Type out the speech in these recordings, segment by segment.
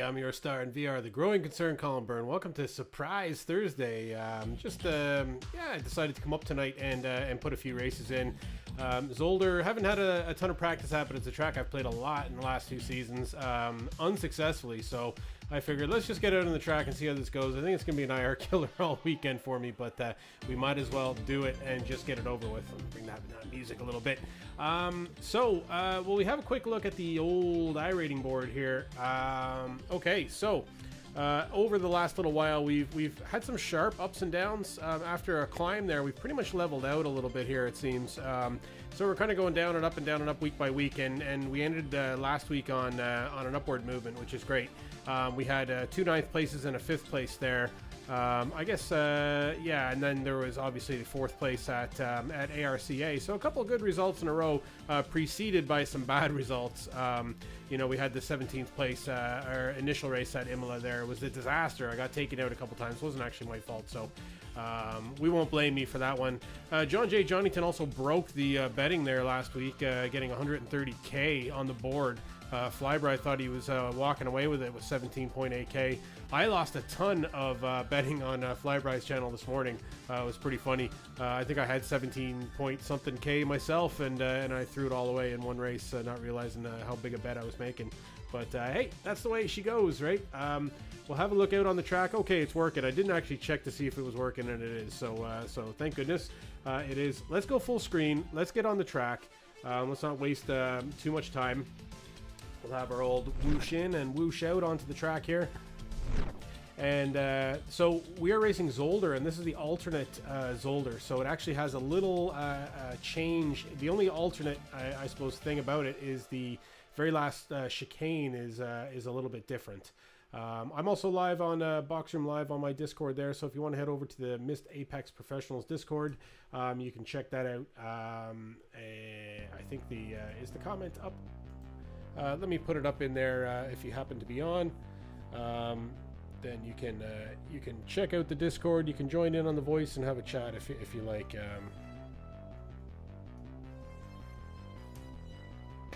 I'm your star in VR, the growing concern, Colin Byrne. Welcome to Surprise Thursday. I decided to come up tonight and put a few races in. Zolder, haven't had a ton of practice at, but it's a track I've played a lot in the last 2 seasons, unsuccessfully. So I figured let's just get out on the track and see how this goes. I think it's going to be an IR killer all weekend for me, but we might as well do it and just get it over with. Let me bring that music a little bit. We have a quick look at the old iRating board here. Over the last little while, we've had some sharp ups and downs. After a climb there, we've pretty much leveled out a little bit here, it seems. So we're kind of going down and up week by week, and we ended last week on an upward movement, which is great. We had 2 9th places and a 5th place there. And then there was obviously the 4th place at ARCA. So a couple of good results in a row, preceded by some bad results. We had the 17th place, our initial race at Imola there. It was a disaster. I got taken out a couple times. It wasn't actually my fault, so we won't blame me for that one. John J. Johnnyton also broke the betting there last week, getting 130K on the board. Flyby thought he was walking away with it with 17.8K. I lost a ton of betting on Flyby's channel this morning. It was pretty funny. I think I had 17 point something K myself, and I threw it all away in one race, not realizing how big a bet I was making. But hey, that's the way she goes, right? We'll have a look out on the track. Okay, it's working. I didn't actually check to see if it was working, and it is. So thank goodness it is. Let's go full screen. Let's get on the track. Let's not waste too much time. We'll have our old whoosh in and whoosh out onto the track here. And so we are racing Zolder, and this is the alternate Zolder. So it actually has a little change. The only alternate, I suppose, thing about it is the very last chicane is a little bit different. I'm also live on Boxroom Live on my Discord there, so if you want to head over to the Missed Apex Professionals Discord, you can check that out. I think is the comment up? Let me put it up in there if you happen to be on. Then you can check out the Discord. You can join in on the voice and have a chat if you like.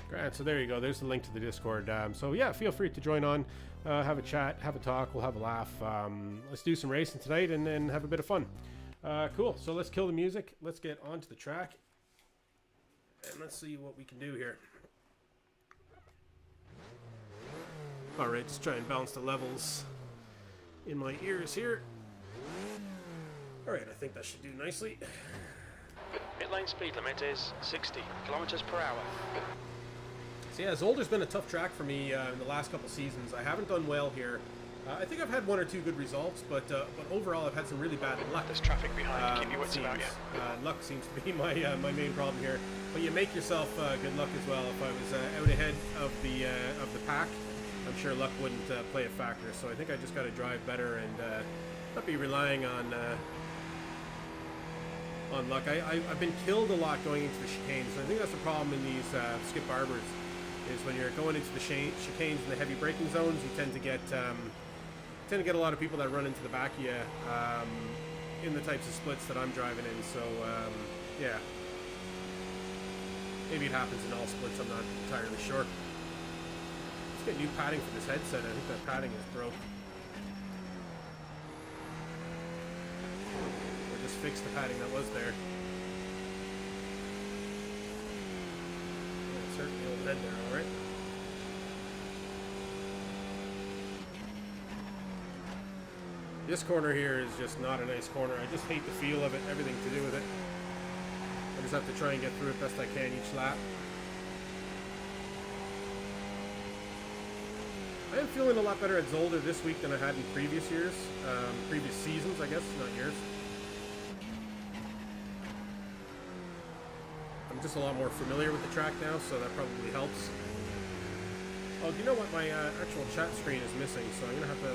Great, so there you go. There's the link to the Discord. So yeah, feel free to join on, have a chat, have a talk. We'll have a laugh. Let's do some racing tonight and then have a bit of fun. Cool. So let's kill the music. Let's get onto the track, and let's see what we can do here. All right, just try and balance the levels in my ears here. All right, I think that should do nicely. Pit lane speed limit is 60 kilometers per hour. So yeah, Zolder's been a tough track for me in the last couple seasons. I haven't done well here. I think I've had 1 or 2 good results, but overall I've had had some really bad luck. There's traffic behind. Keep your wits about you. Luck seems to be my main problem here. But you make yourself good luck as well. If I was out ahead of the pack, I'm sure luck wouldn't play a factor. So I think I just got to drive better and not be relying on luck. I've been killed a lot going into the chicanes. So I think that's the problem in these skip barbers, is when you're going into the chicanes and the heavy braking zones, you tend to get a lot of people that run into the back of you in the types of splits that I'm driving in. So yeah, maybe it happens in all splits. I'm not entirely sure. Let's get new padding for this headset. I think that padding is broke. Or just fix the padding that was there. Yeah, insert the old head there, all right. This corner here is just not a nice corner. I just hate the feel of it, everything to do with it. I just have to try and get through it best I can each lap. I am feeling a lot better at Zolder this week than I had in previous years. Previous seasons, I guess, not years. I'm just a lot more familiar with the track now, so that probably helps. Oh, do you know what? My actual chat screen is missing, so I'm going to have to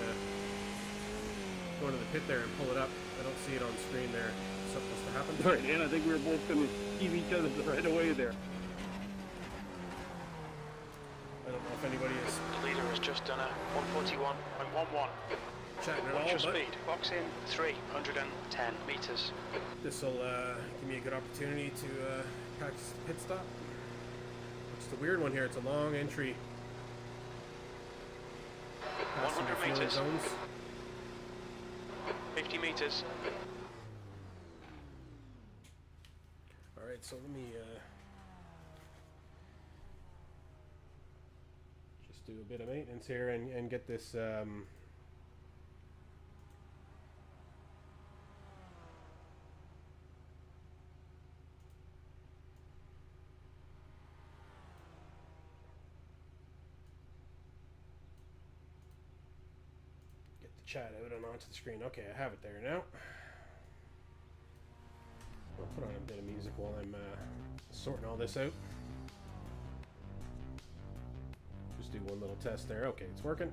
go into the pit there and pull it up. I don't see it on screen there. Something must have happened. All right, and I think we were both going to give each other right away there. I don't know if anybody is. The leader has just done a 141.11. Chatting at Watch all, your but speed. Box in 310 meters. this will give me a good opportunity to practice the pit stop. It's the weird one here. It's a long entry. Passing the 100 fueling meters. zones. 50 meters. All right, so let me just do a bit of maintenance here and get this. Get the chat out and onto the screen. Okay, I have it there now. I'll put on a bit of music while I'm sorting all this out. Just do one little test there. Okay, it's working.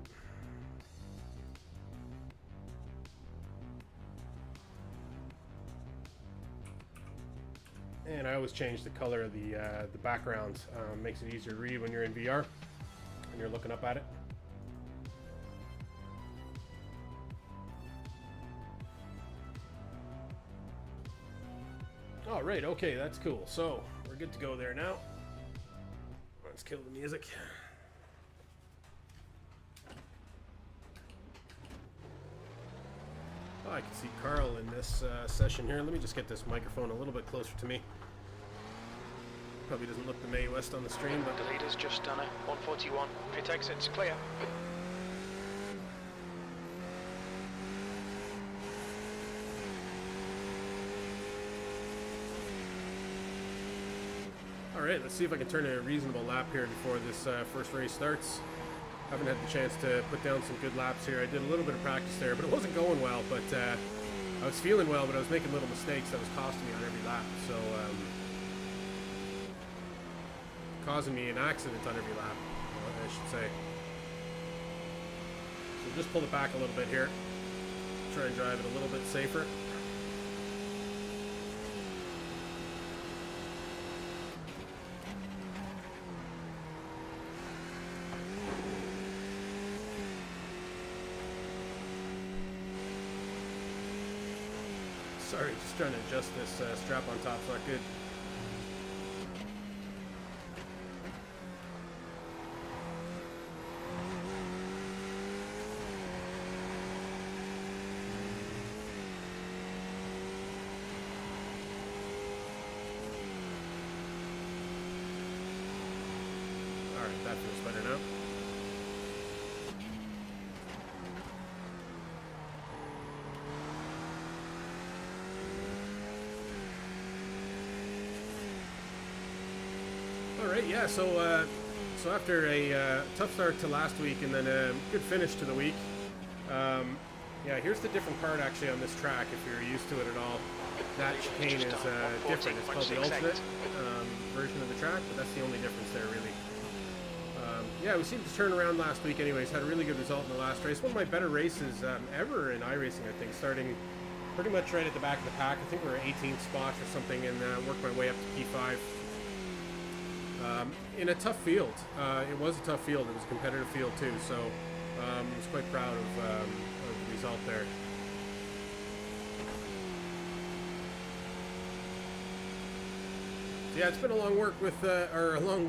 And I always change the color of the background. Makes it easier to read when you're in VR and you're looking up at it. All right, okay, that's cool. So we're good to go there now. Let's kill the music. Oh, I can see Carl in this session here. Let me just get this microphone a little bit closer to me. Probably doesn't look the May West on the stream, but The leader's just done it. 141. Pit exit's clear. Alright, let's see if I can turn a reasonable lap here before this first race starts. Haven't had the chance to put down some good laps here. I did a little bit of practice there, but it wasn't going well. But I was feeling well, but I was making little mistakes that was costing me on every lap. So, causing me an accident on every lap, I should say. So just pull it back a little bit here. Try and drive it a little bit safer. Sorry, just trying to adjust this strap on top. It's not good. Alright, that feels better now. Alright, yeah, so after a tough start to last week and then a good finish to the week, yeah, here's the different part actually on this track if you're used to it at all. That chicane is different. It's called the ultimate version of the track, but that's the only difference there really. Yeah, we seemed to turn around last week anyways, had a really good result in the last race. One of my better races ever in iRacing, I think, starting pretty much right at the back of the pack. I think we were 18th spot or something and worked my way up to P5. In a tough field. It was a tough field. It was a competitive field too, so I was quite proud of the result there. So yeah, it's been a long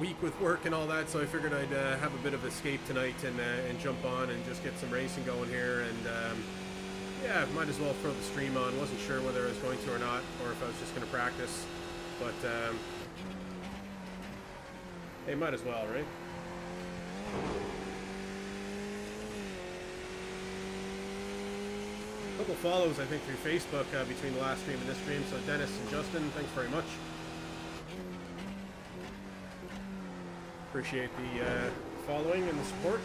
week with work and all that, so I figured I'd have a bit of escape tonight and jump on and just get some racing going here, and yeah, might as well throw the stream on. Wasn't sure whether I was going to or not, or if I was just going to practice, but hey, might as well, right? A couple follows, I think, through Facebook between the last stream and this stream. So Dennis and Justin, thanks very much. Appreciate the following and the support.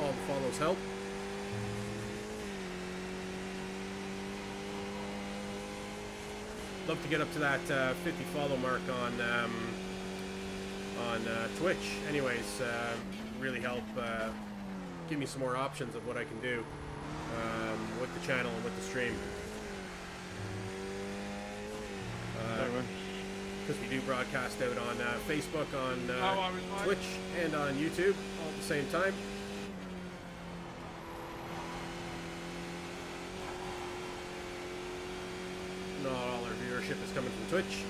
All the follows help. Love to get up to that 50 follow mark on Twitch. Anyways, really help give me some more options of what I can do with the channel and with the stream. Because we do broadcast out on Facebook, on Twitch, and on YouTube all at the same time. Not all our viewership is coming from Twitch.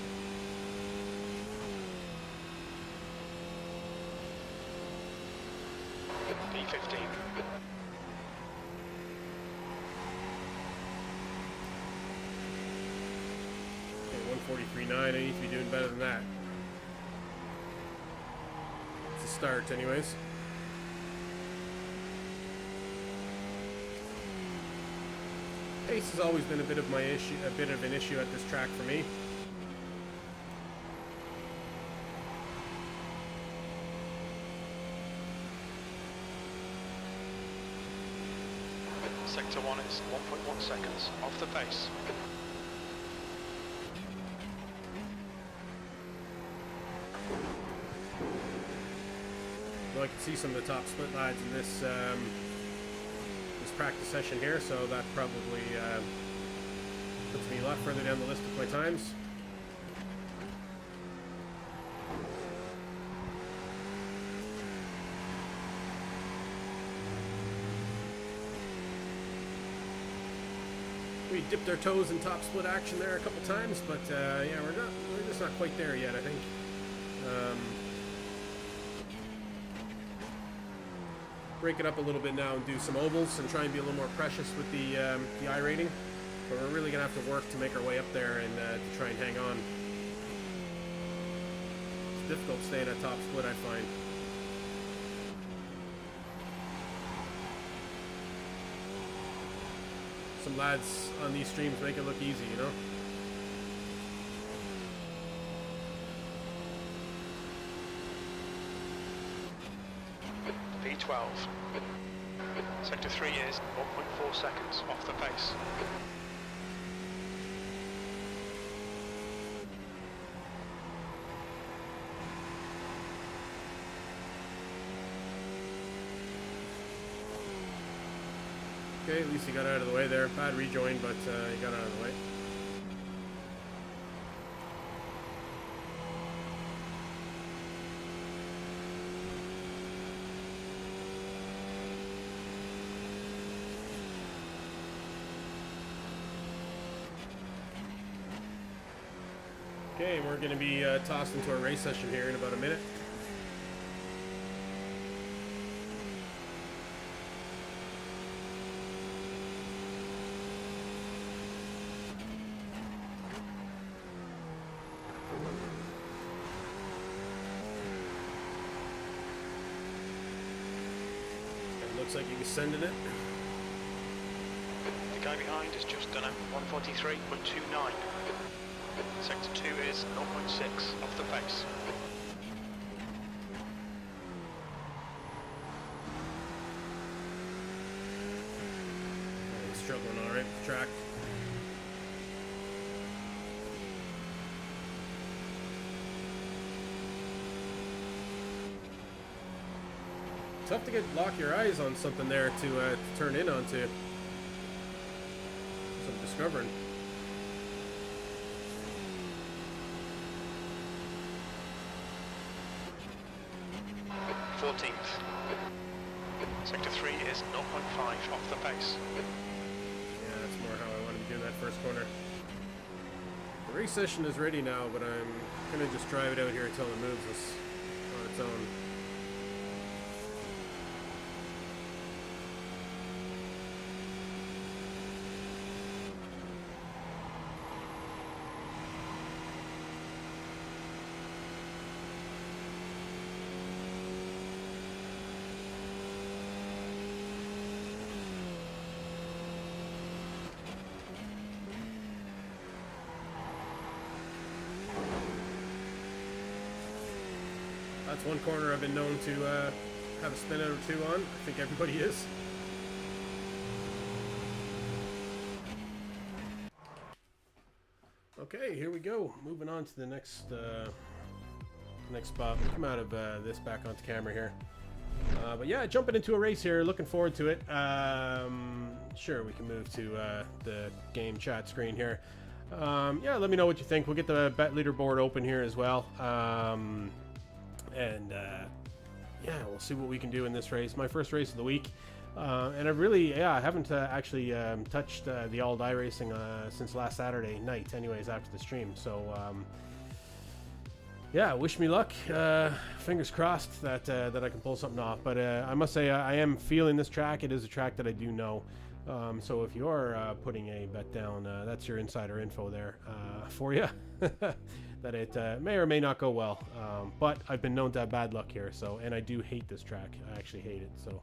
P15. Okay, 143.9. I need to be doing better than that. It's a start, anyways. Pace has always been a bit of my issue, a bit of an issue at this track for me. Sector 1 is 1.1 seconds off the pace. Well, I can see some of the top split lads in this this practice session here, so that probably puts me a lot further down the list with my times. We dipped our toes in top split action there a couple times, but yeah, we're just not quite there yet, I think. Break it up a little bit now and do some ovals and try and be a little more precious with the iRating. But we're really gonna have to work to make our way up there and to try and hang on. It's difficult staying at top split, I find. Some lads on these streams make it look easy, you know? P12. Sector 3 is 1.4 seconds off the pace. Okay, at least he got out of the way there. Bad rejoin, but he got out of the way. Okay, we're going to be tossed into a race session here in about a minute. Looks like he's sending it. The guy behind has just done a 143.29. Sector 2 is 0.6 off the pace. He's struggling all right with the track. Tough to lock your eyes on something there to turn in onto. So I'm discovering. 14th. Sector 3 is 0.5 off the pace. Yeah, that's more how I wanted to do that first corner. The race session is ready now, but I'm gonna just drive it out here until it moves us on its own. That's one corner I've been known to have a spin out or two on. I think everybody is. Okay, here we go. Moving on to the next next spot. We'll come out of this back onto camera here. But yeah, jumping into a race here. Looking forward to it. Sure, we can move to the game chat screen here. Yeah, let me know what you think. We'll get the bet leaderboard open here as well. Yeah, we'll see what we can do in this race. My first race of the week. And I haven't actually touched the old iRacing since last Saturday night anyways, after the stream. So yeah, wish me luck. Fingers crossed that that I can pull something off. But I must say, I am feeling this track. It is a track that I do know. So if you're putting a bet down, that's your insider info there for you. That it may or may not go well. But I've been known to have bad luck here. So, and I do hate this track. I actually hate it. So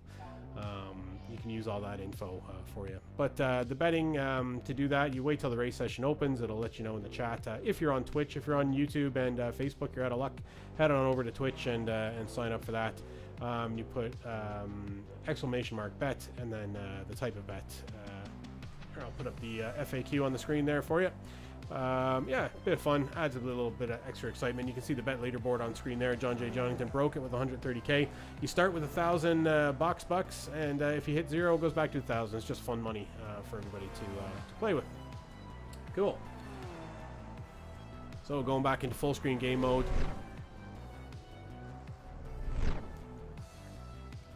you can use all that info for you. But the betting, to do that, you wait till the race session opens. It'll let you know in the chat. If you're on Twitch, if you're on YouTube and Facebook, you're out of luck, head on over to Twitch and sign up for that. You put exclamation mark bet and then the type of bet. Here, I'll put up the FAQ on the screen there for you. Yeah, a bit of fun, adds a little bit of extra excitement. You can see the bet leaderboard on screen there. John J. Johnington broke it with 130k. You start with 1,000 bucks, and if you hit 0, it goes back to 1,000. It's just fun money for everybody to play with. Cool. So going back into full screen game mode.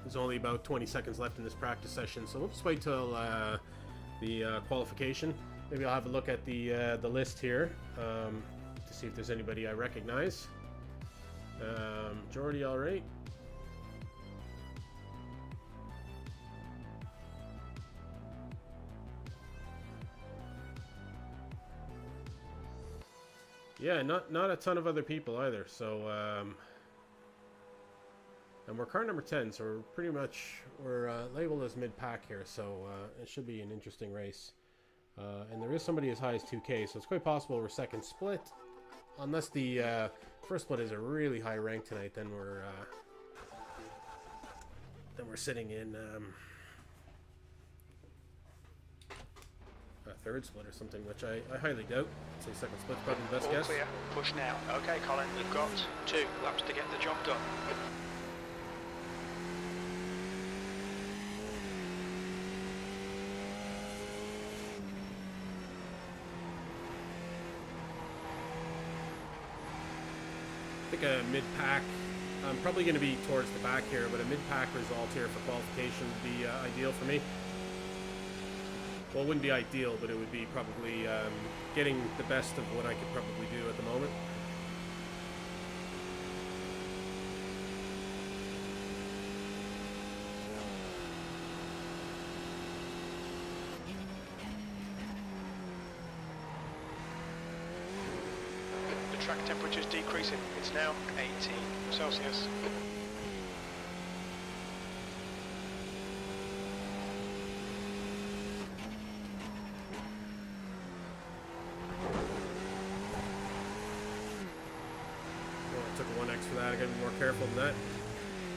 There's only about 20 seconds left in this practice session, so we'll just wait till the qualification. Maybe I'll have a look at the list here to see if there's anybody I recognize. Jordy, all right. Yeah, not a ton of other people either. So, and we're car number 10, so we're pretty much labeled as mid-pack here. So it should be an interesting race. And there is somebody as high as 2K, so it's quite possible we're second split. Unless the first split is a really high rank tonight, then we're sitting in a third split or something, which I highly doubt. I'd say second split's probably the best guess. Clear. Push now. Okay, Colin, we've got 2 laps to get the job done. I think a mid-pack, I'm probably going to be towards the back here, but a mid-pack result here for qualification would be ideal for me. Well, it wouldn't be ideal, but it would be probably getting the best of what I could probably do at the moment. Track temperature's decreasing. It's now 18 Celsius. Well, I took a 1x for that. I gotta be more careful than that.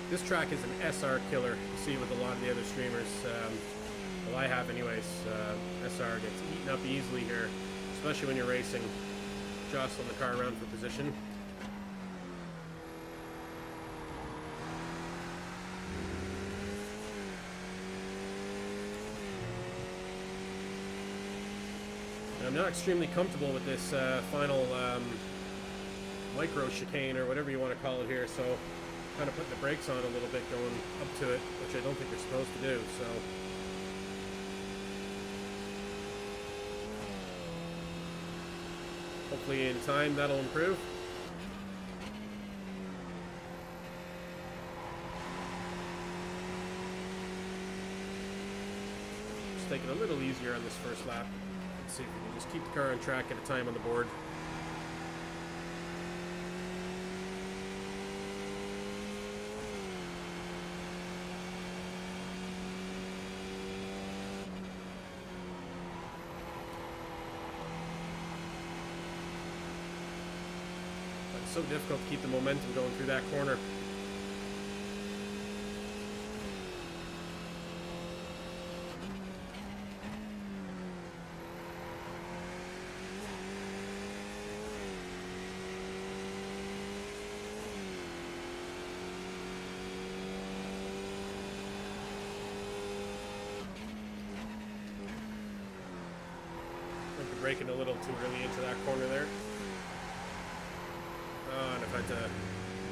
This track is an SR killer. You see with a lot of the other streamers. Well, I have anyways. SR gets eaten up easily here, especially when you're racing. Jostling the car around for position. I'm not extremely comfortable with this final micro chicane or whatever you want to call it here, so kind of putting the brakes on a little bit going up to it, which I don't think you're supposed to do. So. Hopefully in time that'll improve. Just take it a little easier on this first lap. Let's see if we can just keep the car on track at a time on the board. So difficult to keep the momentum going through that corner. Might be braking a little too early into that corner there. And if I had to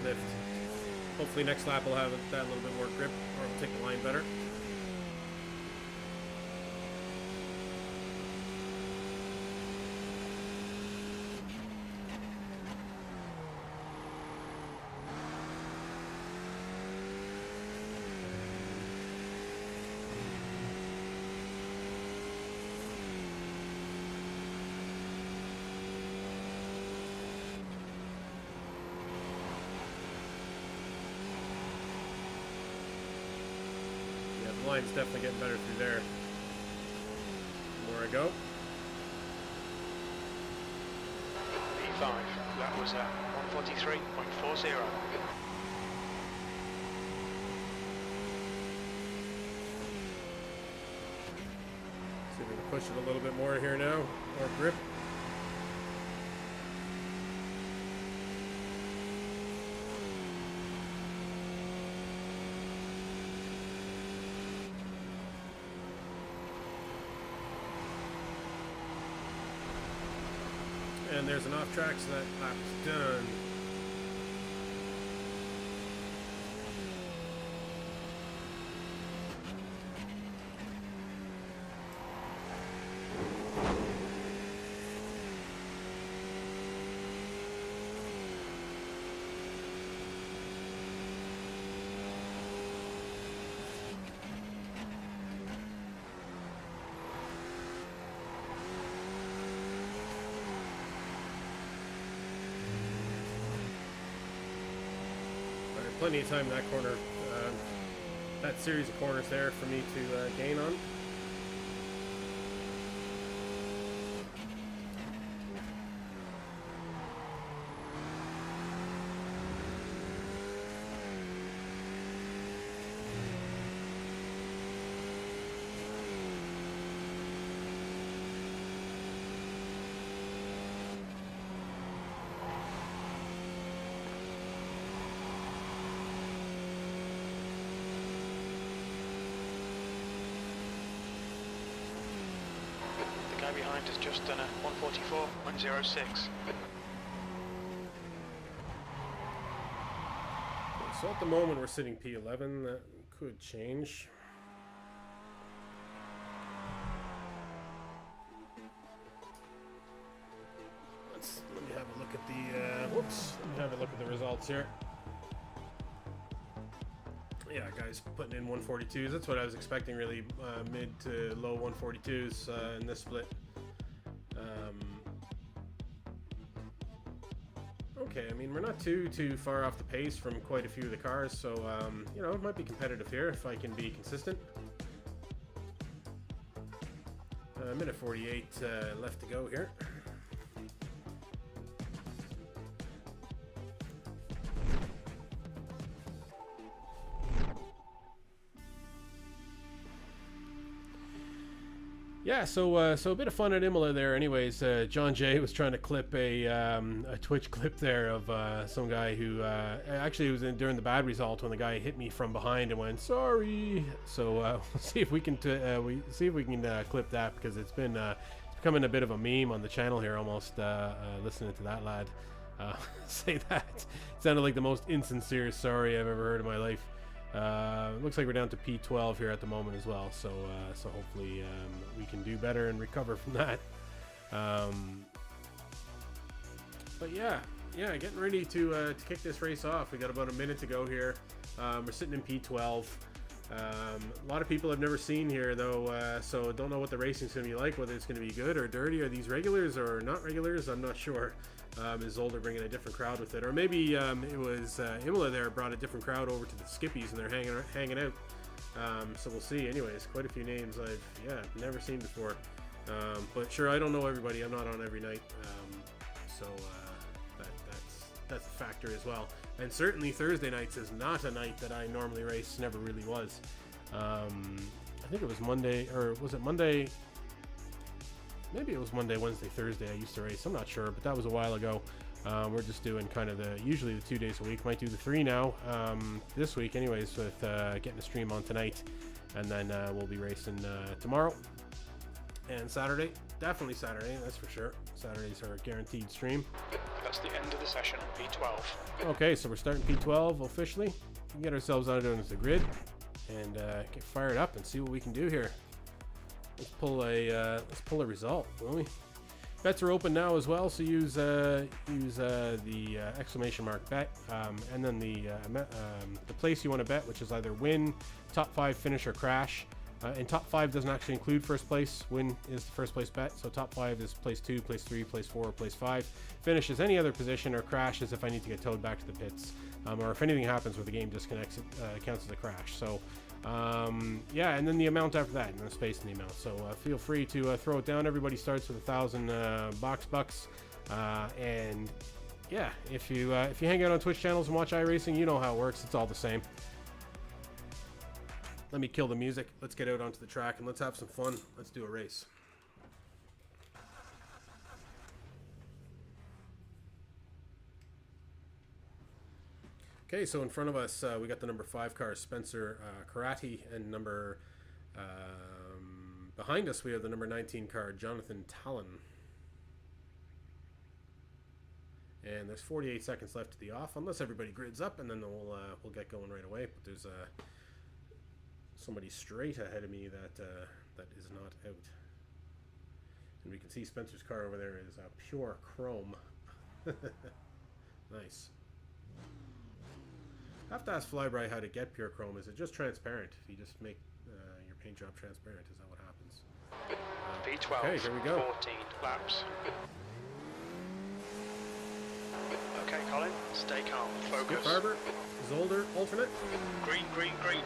lift, hopefully next lap will have that little bit more grip, or it'll take the line better. line's definitely getting better through there. The more I go. P5, that was 143.40. See if we can push it a little bit more here now. More grip. And there's an off track, so that lap's done. Plenty of time in that corner, that series of corners there for me to gain on. The guy behind has just done a 144.106. So at the moment we're sitting P11. That could change. Let me have a look at the let me have a look at the results here. Yeah, guys putting in 142s. That's what I was expecting, really, mid to low 142s in this split. Okay, I mean, we're not too far off the pace from quite a few of the cars, so you know, it might be competitive here if I can be consistent. Minute 48 left to go here. Yeah, so a bit of fun at Imola there. Anyways, John Jay was trying to clip a Twitch clip there of some guy who actually was during the bad result when the guy hit me from behind and went sorry. So we'll see if we can clip that, because it's becoming a bit of a meme on the channel here almost. Listening to that lad say that, it sounded like the most insincere sorry I've ever heard in my life. Looks like we're down to P12 here at the moment as well, so hopefully we can do better and recover from that. But yeah, getting ready to kick this race off. We got about a minute to go here. We're sitting in P12. A lot of people I've never seen here though, so don't know what the racing's going to be like, whether it's going to be good or dirty. Are these regulars or not regulars? I'm not sure. Is Zolder bringing a different crowd with it, or maybe it was Imola there brought a different crowd over to the Skippies and they're hanging out. So we'll see. Anyways, quite a few names I've never seen before. But sure, I don't know everybody. I'm not on every night, so that's a factor as well. And certainly Thursday nights is not a night that I normally race. Never really was. I think it was Monday, or was it Monday? Maybe it was Monday, Wednesday, Thursday I used to race. I'm not sure, but that was a while ago. We're just doing kind of usually the 2 days a week. Might do the 3 now this week anyways, with getting a stream on tonight. And then we'll be racing tomorrow and Saturday. Definitely Saturday, that's for sure. Saturdays are a guaranteed stream. That's the end of the session on P12. Okay, so we're starting P12 officially. We can get ourselves out of the grid and get fired up and see what we can do here. Let's pull a result, will we? Bets are open now as well, so use the exclamation mark bet, and then the place you want to bet, which is either win, top 5, finish, or crash. And top 5 doesn't actually include first place. Win is the first place bet, so top 5 is place 2, place 3, place 4, place 5. Finish is any other position, or crash is if I need to get towed back to the pits, or if anything happens where the game disconnects, it counts as a crash. So Yeah, and then the amount after that, and the space in the amount. So feel free to throw it down. Everybody starts with 1,000 bucks. And yeah, if you hang out on Twitch channels and watch iRacing, you know how it works. It's all the same. Let me kill the music. Let's get out onto the track and let's have some fun. Let's do a race. Okay, so in front of us, we got the number 5 car, Spencer Karate, and behind us, we have the number 19 car, Jonathan Talon. And there's 48 seconds left to the off, unless everybody grids up, and then we'll get going right away. But there's somebody straight ahead of me that is not out. And we can see Spencer's car over there is pure chrome. Nice. I have to ask Flyby how to get pure chrome. Is it just transparent? You just make your paint job transparent. Is that what happens? V12. Okay, here we go. 14 laps. Okay, Colin, stay calm. Focus. Skip Arbor, Zolder, alternate. Green, green, green.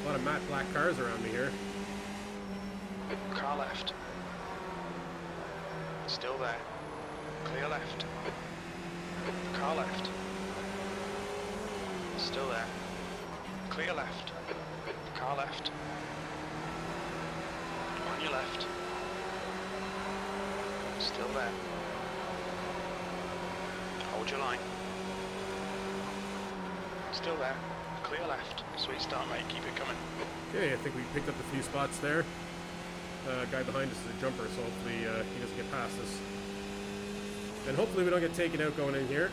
A lot of matte black cars around me here. Car left. Still there. Clear left. Car left. Still there. Clear left. Car left. On your left. Still there. Hold your line. Still there. Clear left. Sweet start, mate. Keep it coming. Okay, I think we picked up a few spots there. Guy behind us is a jumper, so hopefully he doesn't get past us. And hopefully we don't get taken out going in here.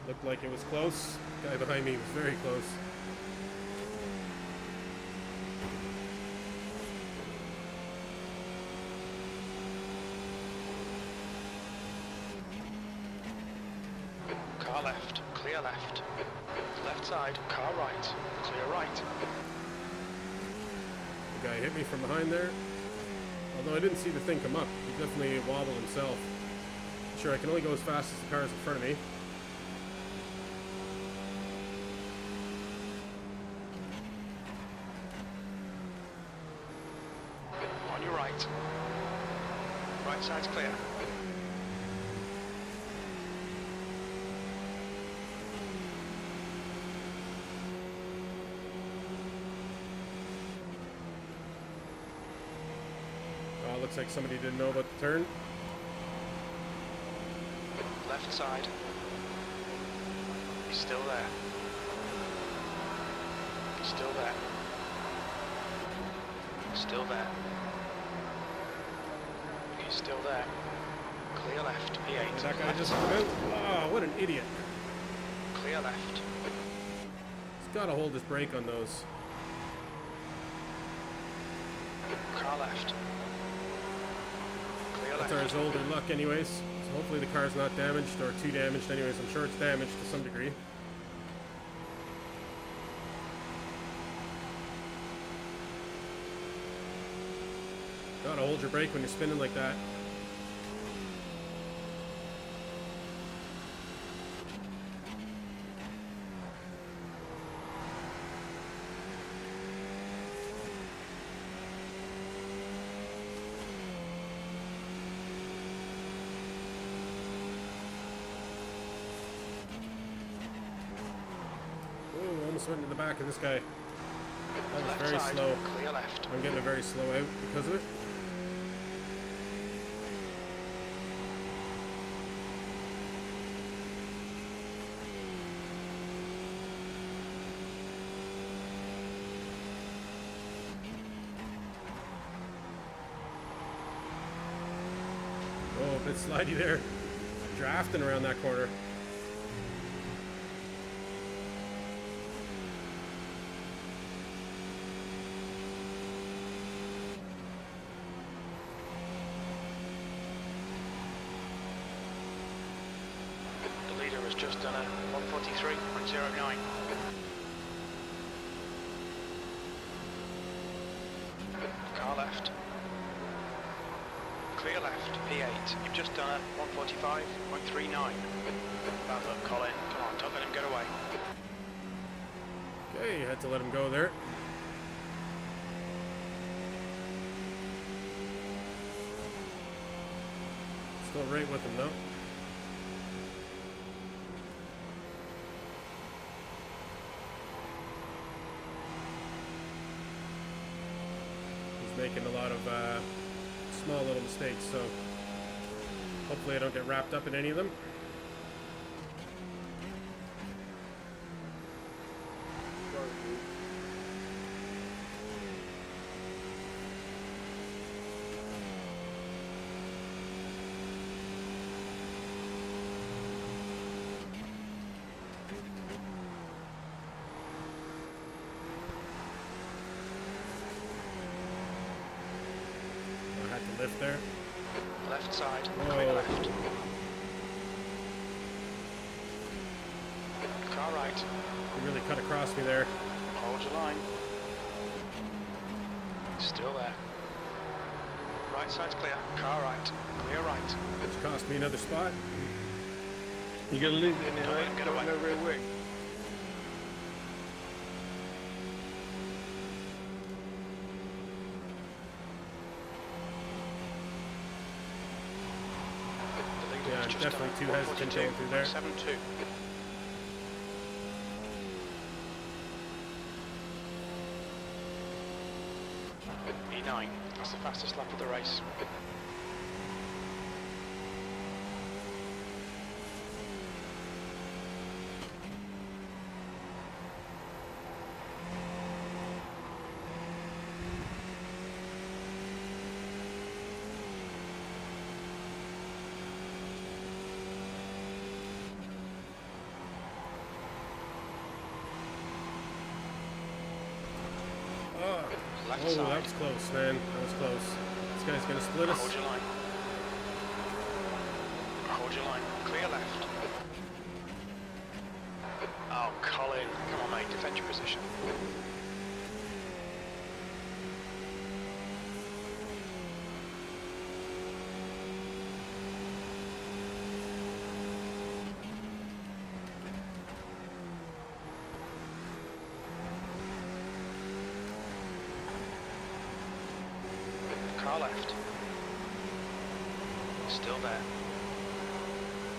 Looked like it was close. Guy behind me was very close. Car left. Clear left. Left side. Car right. Clear right. The guy hit me from behind there. Although I didn't see the thing come up. He definitely wobbled himself. Sure, I can only go as fast as the cars in front of me. On your right. Right side's clear. Looks like somebody didn't know about the turn. Left side. He's still there. Still there. Still there. He's still there. Clear left. E8. That guy Left just side. went out. Oh, what an idiot. Clear left. He's got to hold his brake on those. Car left. Clear That's left. our Zolder luck anyways. So hopefully the car's not damaged or too damaged anyways. I'm sure it's damaged to some degree. Gotta hold your brake when you're spinning like that. Oh, almost went into the back of this guy. That was Left very side. slow. Clear left. I'm getting a very slow out because of it. Oh, a bit slidey there. Drafting around that corner. The leader has just done a 143.09. Car left. Clear. clear left, P8. You've just done a 145.39. Bad luck, Colin. Come on, don't let him get away. Okay, you had to let him go there. Still right with him though. He's making a lot of small little mistakes, so hopefully I don't get wrapped up in any of them. Lift there. Left side, Whoa. clear left. Car right. You really cut across me there. Hold your line. Still there. Right side's clear. Car right. Clear right. Which cost me another spot. You're gonna lose it in Don't there, let right? him get Don't away. know very quick. Yeah, I'm definitely too hesitant going through there. 7-2. E9. That's the fastest lap of the race. Left Oh, side. that was close, man. That was close. This guy's gonna split us. Hold your line. Hold your line. Clear left. Oh, Colin. Come on, mate. Defend your position. Car left. Still there.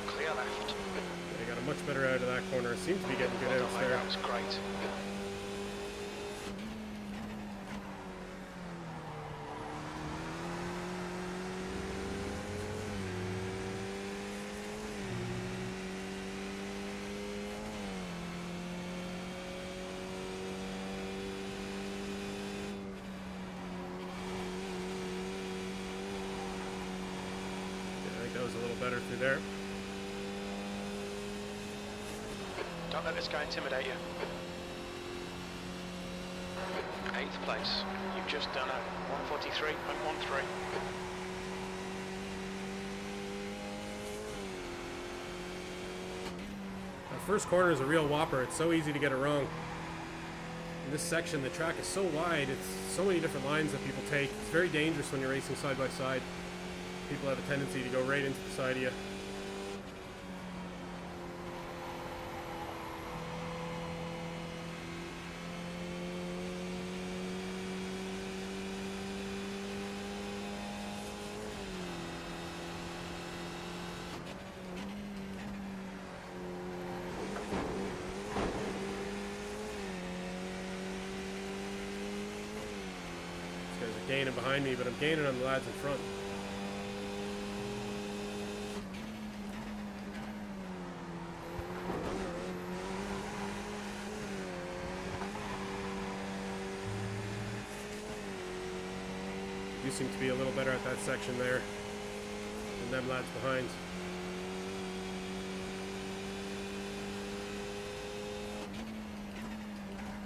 Clear left. They got a much better out of that corner. It seemed to be getting good Well outs done, mate. there. That was great. I think that was a little better through there. Don't let this guy intimidate you. 8th place. You've just done a 143.13. That first corner is a real whopper. It's so easy to get it wrong. In this section, the track is so wide. It's so many different lines that people take. It's very dangerous when you're racing side by side. People have a tendency to go right into the side of you. These guys are gaining behind me, but I'm gaining on the lads in front. You seem to be a little better at that section there than them lads behind.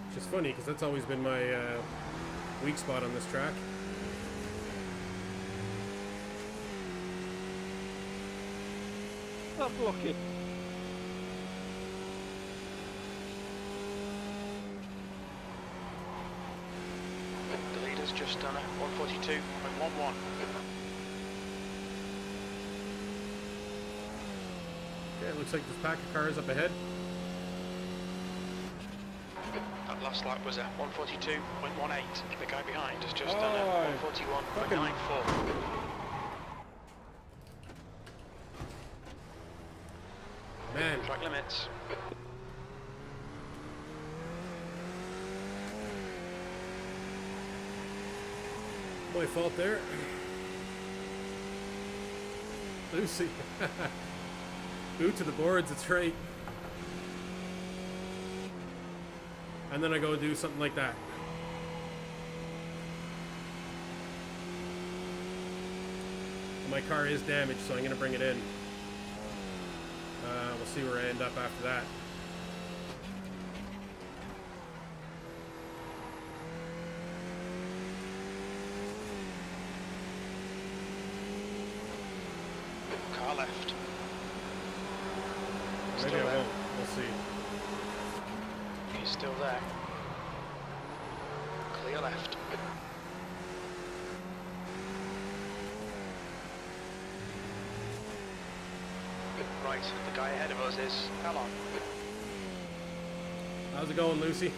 Which is funny because that's always been my weak spot on this track. Stop blocking. The leader's just done a 142.11. Okay, looks like this pack of cars up ahead. That last lap was a 142.18. The guy behind has just done a 141.94. Man, Track limits. my fault there. Lucy. Boot to the boards, it's right. And then I go do something like that. My car is damaged, so I'm going to bring it in. We'll see where I end up after that. Car left. Maybe Still I there. won't. We'll see. He's still there. Clear left. Right, the guy ahead of us is Alon. How's it going, Lucy?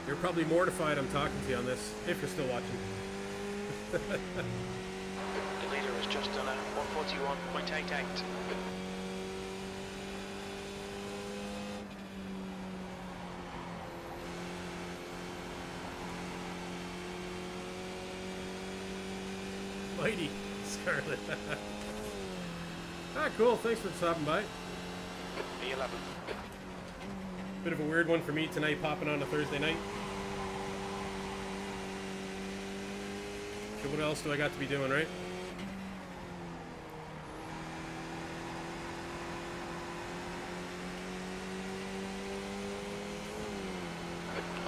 You're probably mortified I'm talking to you on this, if you're still watching. The leader has just done a 141.88. Mighty Scarlet. Ah, cool. Thanks for stopping by. B11. Bit of a weird one for me tonight, popping on a Thursday night. So what else do I got to be doing, right?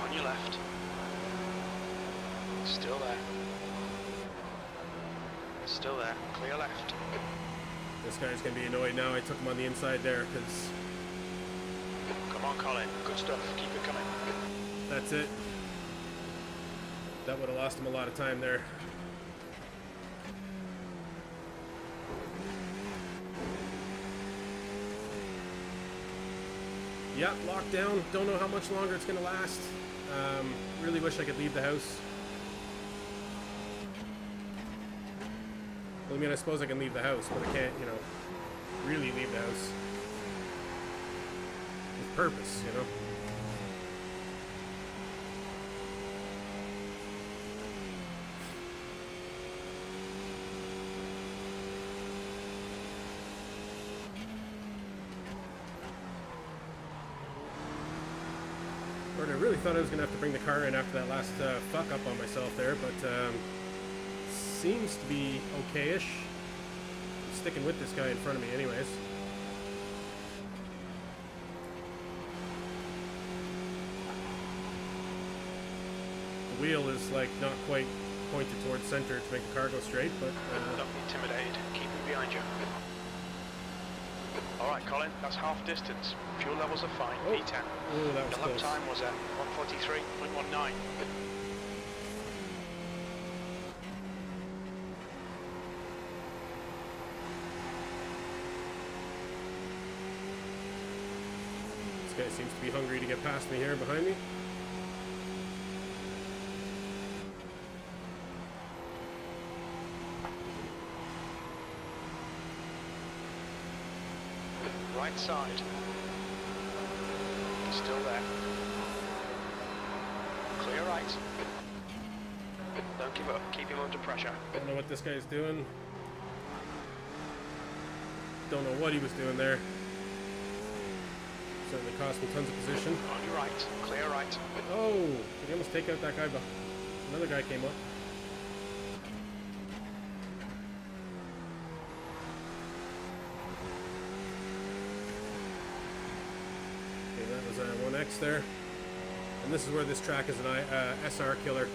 On your left. Still there. Still there. Clear left. This guy's gonna be annoyed now. I took him on the inside there because Come on, Colin. Good stuff. Keep it coming. that's it. That would have lost him a lot of time there. Yep, locked down. Don't know how much longer it's gonna last. Really wish I could leave the house. Well, I mean, I suppose I can leave the house, but I can't, you know, really leave the house. With purpose, you know? Lord, I really thought I was going to have to bring the car in after that last fuck up on myself there, but seems to be okay-ish. I'm sticking with this guy in front of me anyways. The wheel is like not quite pointed towards center to make the car go straight, but Don't be intimidated. Keep him behind you. Alright, Colin, that's half distance. Fuel levels are fine. Oh. P10. oh, that was The lap close. time was at 143.19. This guy seems to be hungry to get past me here behind me. Right side. Still there. Clear right. Don't give up. Keep him under pressure. Don't know what this guy's doing. Don't know what he was doing there. Certainly cost me tons of position. On your right. Clear right. Oh, did he almost take out that guy? Another guy came up. Okay, that was 1X there. And this is where this track is an SR killer.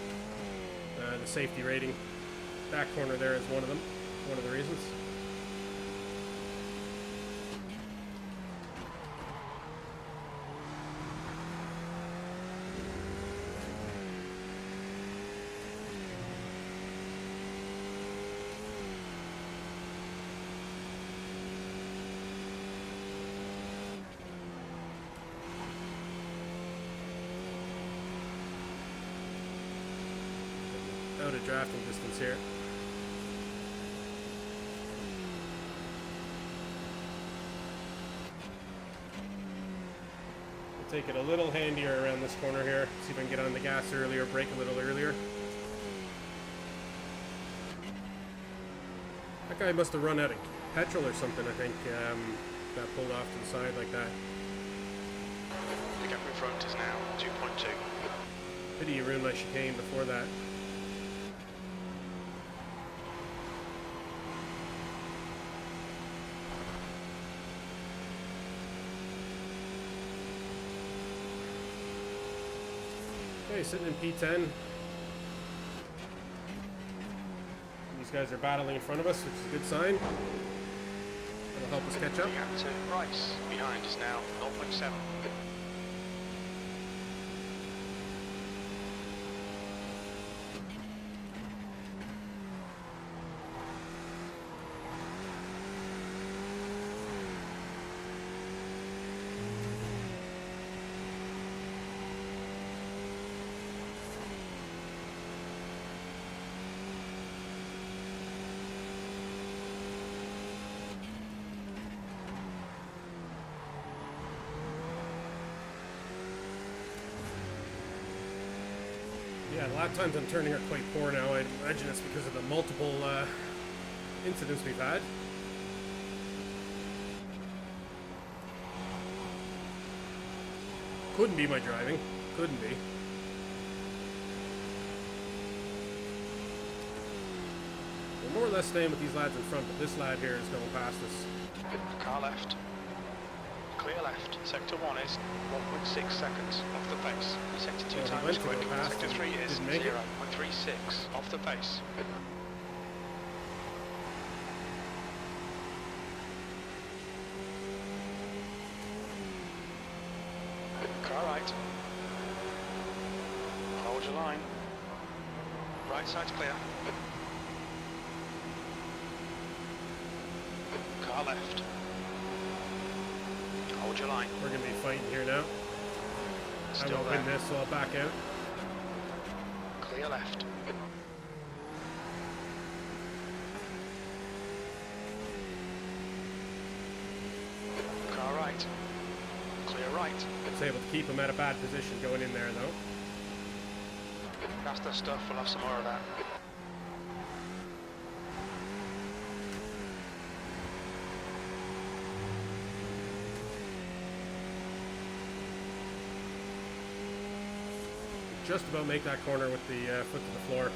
The safety rating. Back corner there is one of them. One of the reasons. of drafting distance here. We'll take it a little handier around this corner here. See if I can get on the gas earlier, brake a little earlier. That guy must have run out of petrol or something, I think. Got pulled off to the side like that. The gap in front is now 2.2. Pity you ruined my chicane before that. Okay, sitting in P10. These guys are battling in front of us, which is a good sign. That'll help us catch up. The gap to Rice behind is now 0.7. Yeah, a lot of times I'm turning are quite poor now. I imagine it's because of the multiple incidents we've had. Couldn't be my driving. Couldn't be. We're more or less staying with these lads in front, but this lad here is going past us. Car left. Clear left. Sector 1 is 1.6 seconds off the pace. Sector 2 Well, he time went is to go quick. past Sector and 3 is didn't make it. 0.36 off the pace. Car right. Hold your line. Right side's clear. Car left. Hold your line. We're going to be fighting here now. I Still won't there. win this, so I'll back out. Clear left. Car right. Clear right. I was able to keep him at a bad position going in there, though. That's the stuff. We'll have some more of that. Just about make that corner with the foot to the floor.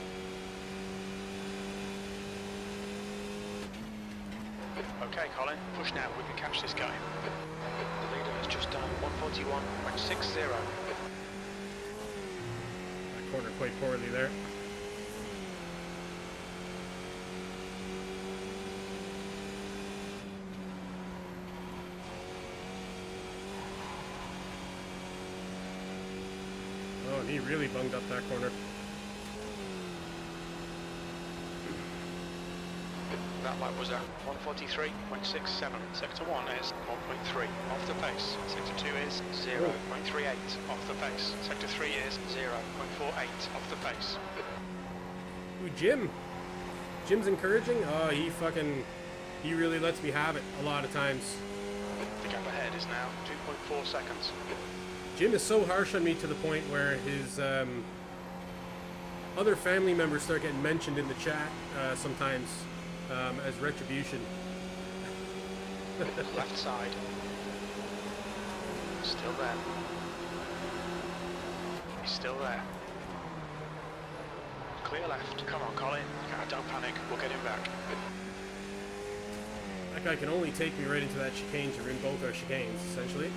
Okay, Colin. Push now. We can catch this guy. The leader has just done 141.60. That corner quite poorly there. Oh, and he really bunged up that corner. That lap was at 143.67. Sector 1 is 1.3 off the pace. Sector 2 is 0.38 off the pace. Sector 3 is 0.48 off the pace. Ooh, Jim. Jim's encouraging. Oh, he really lets me have it a lot of times. The gap ahead is now 2.4 seconds. Jim is so harsh on me to the point where his other family members start getting mentioned in the chat sometimes as retribution. Left side. Still there. He's still there. Clear left. Come on, Colin. Don't panic. We'll get him back. That guy can only take me right into that chicane to ruin both our chicanes, essentially.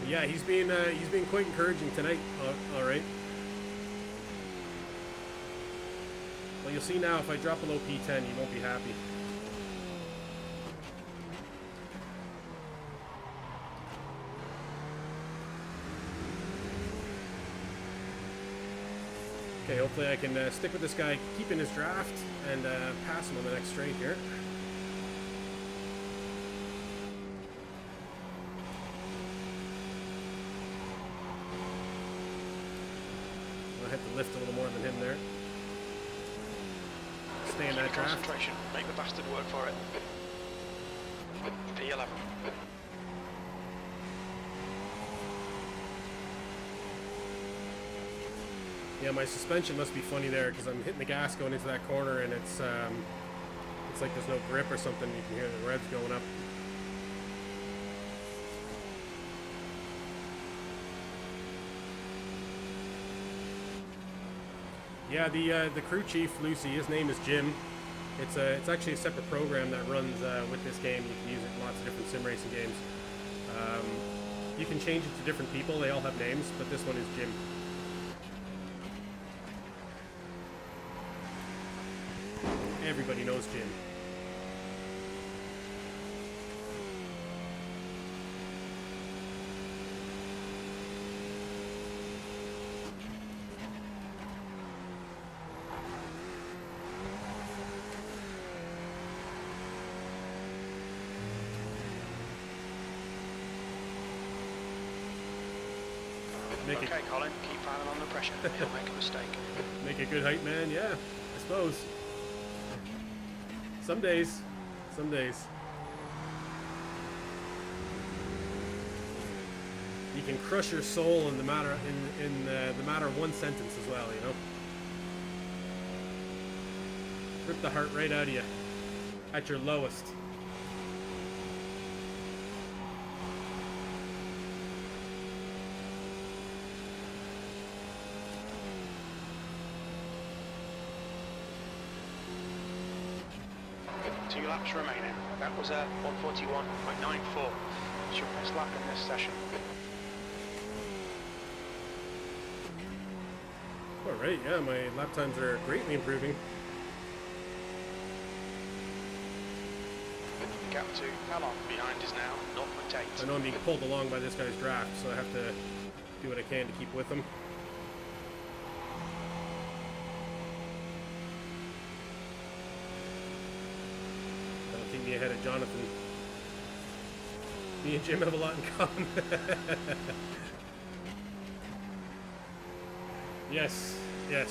Yeah, he's been quite encouraging tonight. All right. Well, you'll see now if I drop below P10, you won't be happy. Okay, hopefully I can stick with this guy, keep in his draft, and pass him on the next straight here. I have to lift a little more than him there. Stay in that draft. Concentration. Make the bastard work for it. P11. Yeah, my suspension must be funny there because I'm hitting the gas going into that corner, and it's like there's no grip or something. You can hear the revs going up. Yeah, the crew chief, Lucy, his name is Jim. It's actually a separate program that runs with this game. You can use it in lots of different sim racing games. You can change it to different people. They all have names, but this one is Jim. Everybody knows Jim. Okay, Colin, keep piling on the pressure. He'll make a mistake. Make a good hype man, yeah, I suppose. Some days. Some days. You can crush your soul in the matter the matter of one sentence as well, you know. Rip the heart right out of you at your lowest. Two laps remaining. That was a 141.94. It's your best lap in this session. Alright, yeah, my lap times are greatly improving. Gap to Alon behind is now 0.8. I know I'm being pulled along by this guy's draft, so I have to do what I can to keep with him. That'll keep me ahead of Jonathan. Me and Jim have a lot in common. Yes, yes.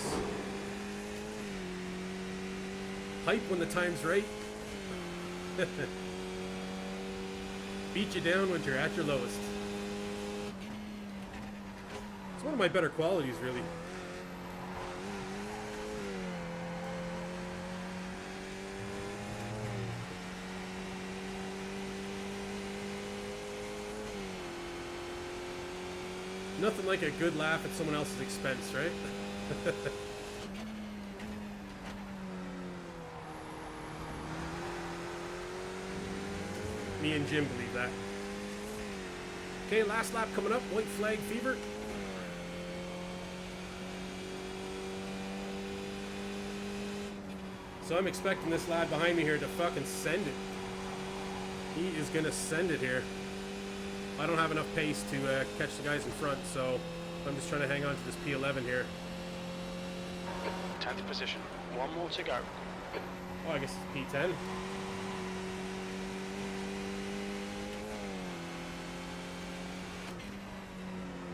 Hype when the time's right. Beat you down when you're at your lowest. It's one of my better qualities, really. Nothing like a good laugh at someone else's expense, right? Me and Jim believe that. Okay, last lap coming up. White flag fever. So I'm expecting this lad behind me here to fucking send it. He is gonna send it here. I don't have enough pace to catch the guys in front, so I'm just trying to hang on to this P11 here. 10th position. One more to go. Oh, I guess it's P10.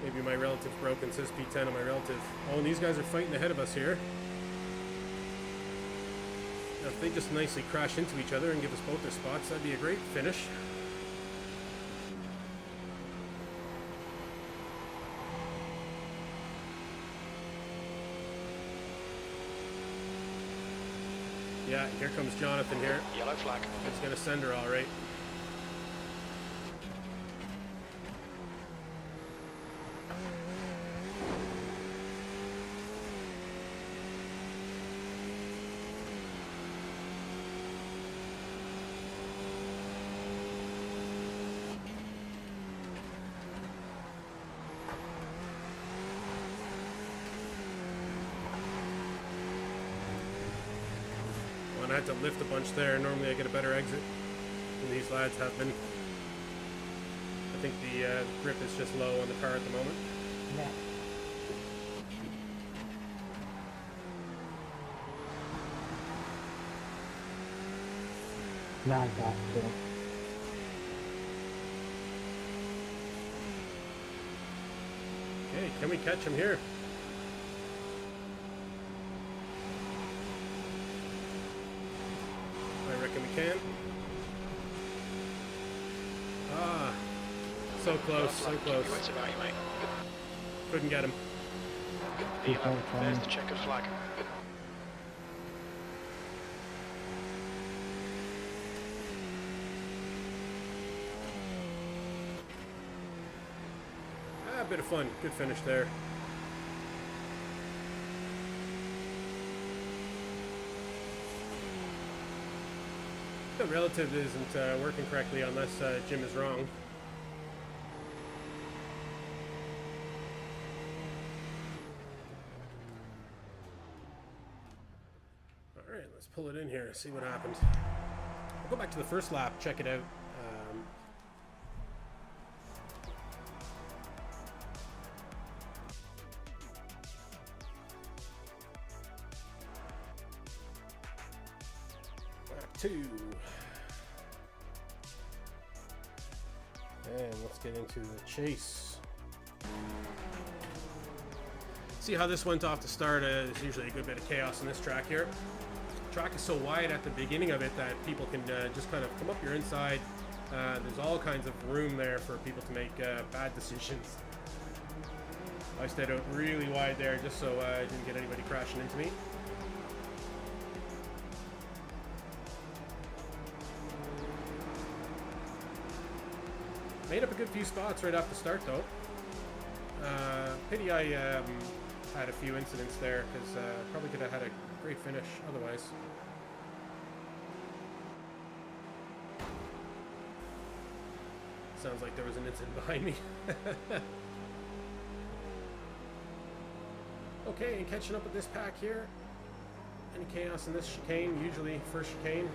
Maybe my relative's broken. It says P10 on my relative. Oh, and these guys are fighting ahead of us here. Now, if they just nicely crash into each other and give us both their spots, that'd be a great finish. Yeah, here comes Jonathan here. Yellow flag. He's gonna send her all right. And I had to lift a bunch there. Normally I get a better exit than these lads have been. I think the grip is just low on the car at the moment. Yeah. Not that cool. Okay, can we catch him here? I reckon we can. Ah, so close, so close. What's about you, mate? Couldn't get him. There's the checkered flag. Ah, a bit of fun. Good finish there. The relative isn't working correctly unless Jim is wrong. Alright, let's pull it in here, see what happens. I'll go back to the first lap, check it out. Lap 2. And let's get into the chase. See how this went off the start. There's usually a good bit of chaos in this track here. The track is so wide at the beginning of it that people can just kind of come up your inside. There's all kinds of room there for people to make bad decisions. I stayed out really wide there just so I didn't get anybody crashing into me. Made up a good few spots right off the start though. Pity I had a few incidents there because probably could have had a great finish otherwise. Sounds like there was an incident behind me. Okay, and catching up with this pack here. Any chaos in this chicane? Usually first chicane.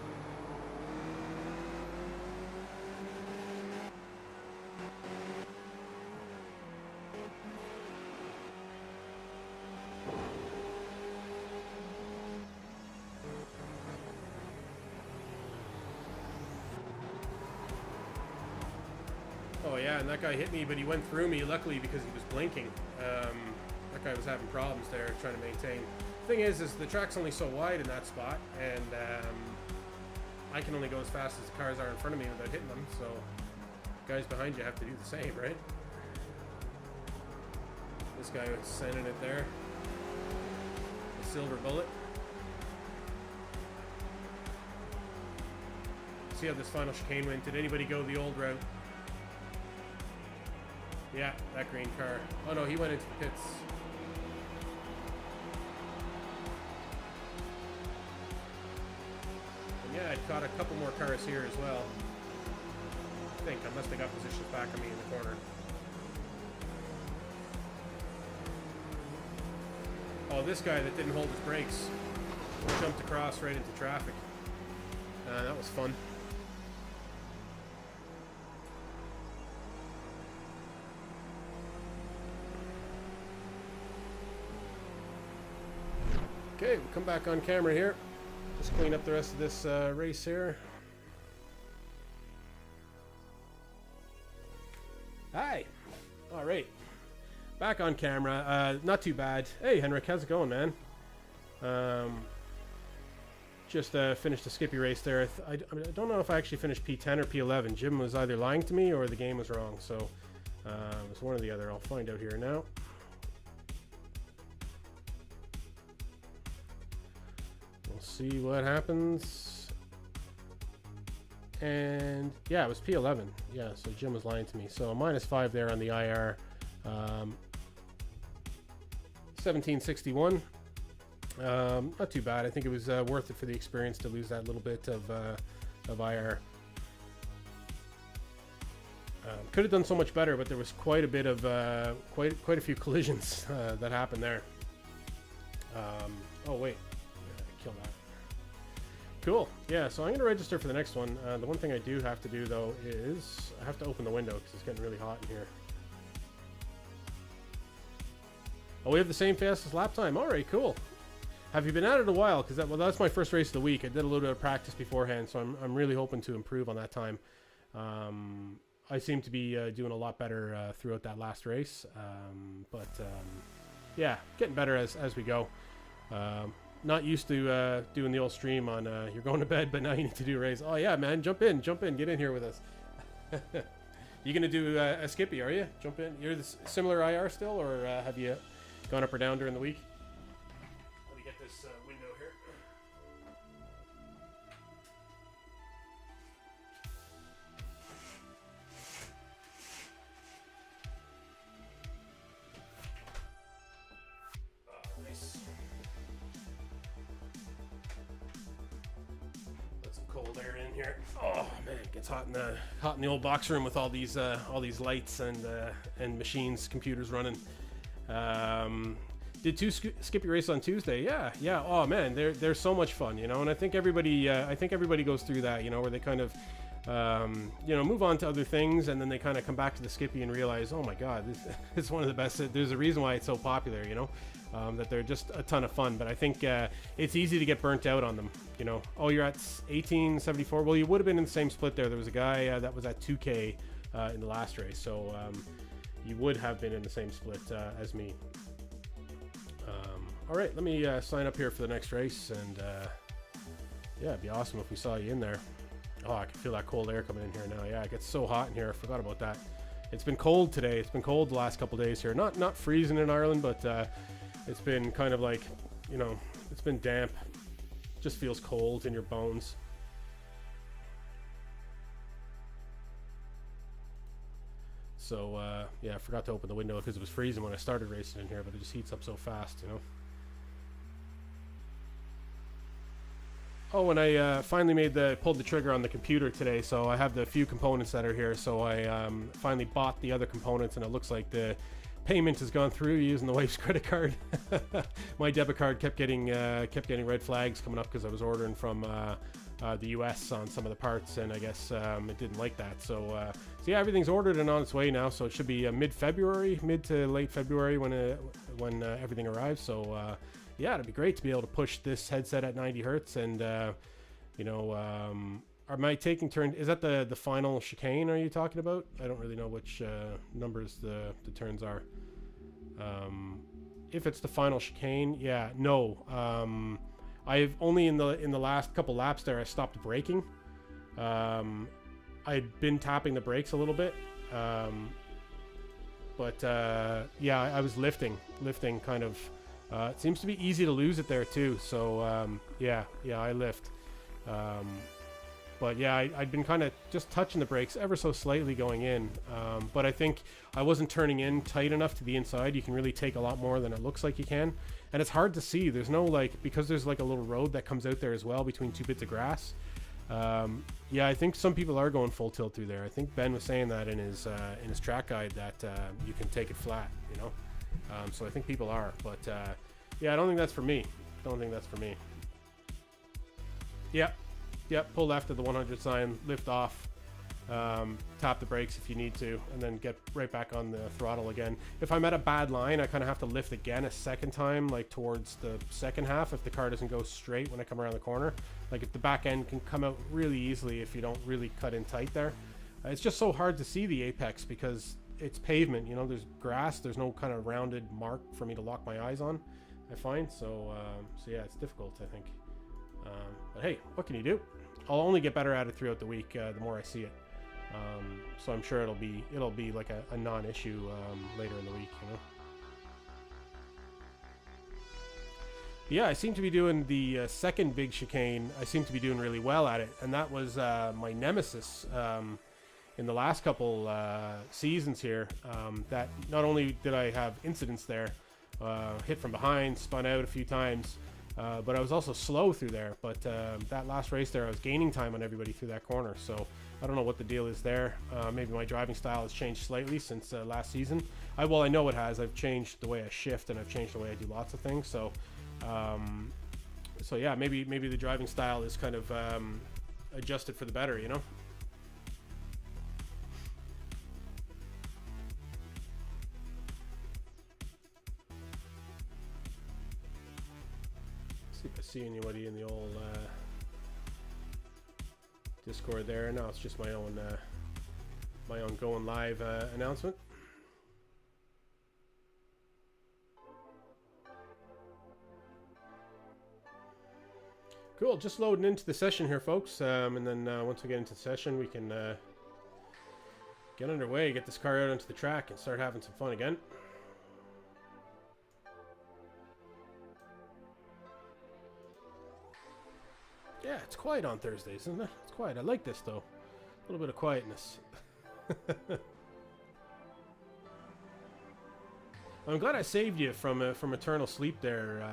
Oh yeah, and that guy hit me, but he went through me, luckily, because he was blinking. That guy was having problems there, trying to maintain. Thing is the track's only so wide in that spot, and I can only go as fast as the cars are in front of me without hitting them, so guys behind you have to do the same, right? This guy was sending it there. The silver bullet. See how this final chicane went. Did anybody go the old route? Yeah, that green car. Oh no, he went into the pits. And yeah, I caught a couple more cars here as well. I think I must have got positions back on me in the corner. Oh, this guy that didn't hold his brakes jumped across right into traffic. That was fun. Okay, we'll come back on camera here. Just clean up the rest of this race here. Hi. All right. Back on camera. Not too bad. Hey, Henrik, how's it going, man? Just finished the Skippy race there. I don't know if I actually finished P10 or P11. Jim was either lying to me or the game was wrong. So it was one or the other. I'll find out here now. See what happens. And yeah, it was P11. Yeah, so Jim was lying to me. So -5 there on the IR. 1761. Not too bad. I think it was worth it for the experience to lose that little bit of IR. Could have done so much better, but there was quite a bit of quite a few collisions that happened there. Oh wait, kill that. Cool. Yeah, so I'm going to register for the next one. The one thing I do have to do, though, is I have to open the window because it's getting really hot in here. Oh, we have the same fastest lap time. All right, cool. Have you been at it a while? Because that's my first race of the week. I did a little bit of practice beforehand, so I'm really hoping to improve on that time. I seem to be doing a lot better throughout that last race, yeah, getting better as we go. Not used to doing the old stream on you're going to bed, but now you need to do a race. Oh yeah, man, jump in, get in here with us. You gonna do a Skippy, are you? Jump in. You're the similar IR still, or have you gone up or down during the week? Let me get this window here. Oh, nice. Let some cold air in here. Oh man, it gets hot in the old box room with all these lights and machines, computers running. Did 2 Skippy races on Tuesday? Yeah. Oh man, they're so much fun, you know. And I think everybody goes through that, you know, where they kind of move on to other things, and then they kind of come back to the Skippy and realize, oh my God, this is one of the best. There's a reason why it's so popular, you know. That they're just a ton of fun, but I think it's easy to get burnt out on them. You know, oh, you're at 1874. Well, you would have been in the same split there. There was a guy that was at 2K in the last race, so you would have been in the same split as me. All right, let me sign up here for the next race, and yeah, it'd be awesome if we saw you in there. Oh, I can feel that cold air coming in here now. Yeah, it gets so hot in here. I forgot about that. It's been cold today. It's been cold the last couple days here. Not freezing in Ireland, but it's been kind of like, you know, it's been damp. Just feels cold in your bones. So, yeah, I forgot to open the window because it was freezing when I started racing in here, but it just heats up so fast, you know. Oh, and I finally pulled the trigger on the computer today, so I have the few components that are here. So I finally bought the other components, and it looks like the payment has gone through using the wife's credit card. My debit card kept getting red flags coming up because I was ordering from the US on some of the parts, and I guess it didn't like that. So yeah, everything's ordered and on its way now. So it should be mid to late February when everything arrives. So yeah, it'd be great to be able to push this headset at 90 hertz, and am I taking turn? Is that the final chicane? Are you talking about? I don't really know which numbers the turns are. If it's the final chicane, yeah, no. I've only in the last couple laps there I stopped braking. I'd been tapping the brakes a little bit, but yeah, I was lifting kind of. It seems to be easy to lose it there too. So yeah, I lift. But yeah, I'd been kind of just touching the brakes ever so slightly going in. But I think I wasn't turning in tight enough to the inside. You can really take a lot more than it looks like you can. And it's hard to see. There's no because there's like a little road that comes out there as well between 2 bits of grass. Yeah, I think some people are going full tilt through there. I think Ben was saying that in his track guide that you can take it flat, you know. So I think people are. But yeah, I don't think that's for me. Yep, pull left at the 100 sign, lift off, tap the brakes if you need to, and then get right back on the throttle again. If I'm at a bad line, I kind of have to lift again a second time, like towards the second half if the car doesn't go straight when I come around the corner. Like if the back end can come out really easily if you don't really cut in tight there. It's just so hard to see the apex because it's pavement, you know, there's grass, there's no kind of rounded mark for me to lock my eyes on, I find. So yeah, it's difficult, I think. But hey, what can you do? I'll only get better at it throughout the week the more I see it. So I'm sure it'll be like a non-issue later in the week, you know. Yeah, I seem to be doing the second big chicane. I seem to be doing really well at it, and that was my nemesis in the last couple seasons here. That not only did I have incidents there, hit from behind, spun out a few times. But I was also slow through there. But that last race there, I was gaining time on everybody through that corner. So I don't know what the deal is there. Maybe my driving style has changed slightly since last season. I know it has. I've changed the way I shift, and I've changed the way I do lots of things. So yeah, maybe the driving style is kind of adjusted for the better, you know. See if I see anybody in the old Discord there. No, it's just my own going live announcement. Cool, just loading into the session here, folks, and then once we get into the session, we can get underway, get this car out onto the track, and start having some fun again. Yeah, it's quiet on Thursdays, isn't it? It's quiet. I like this, though. A little bit of quietness. I'm glad I saved you from eternal sleep there,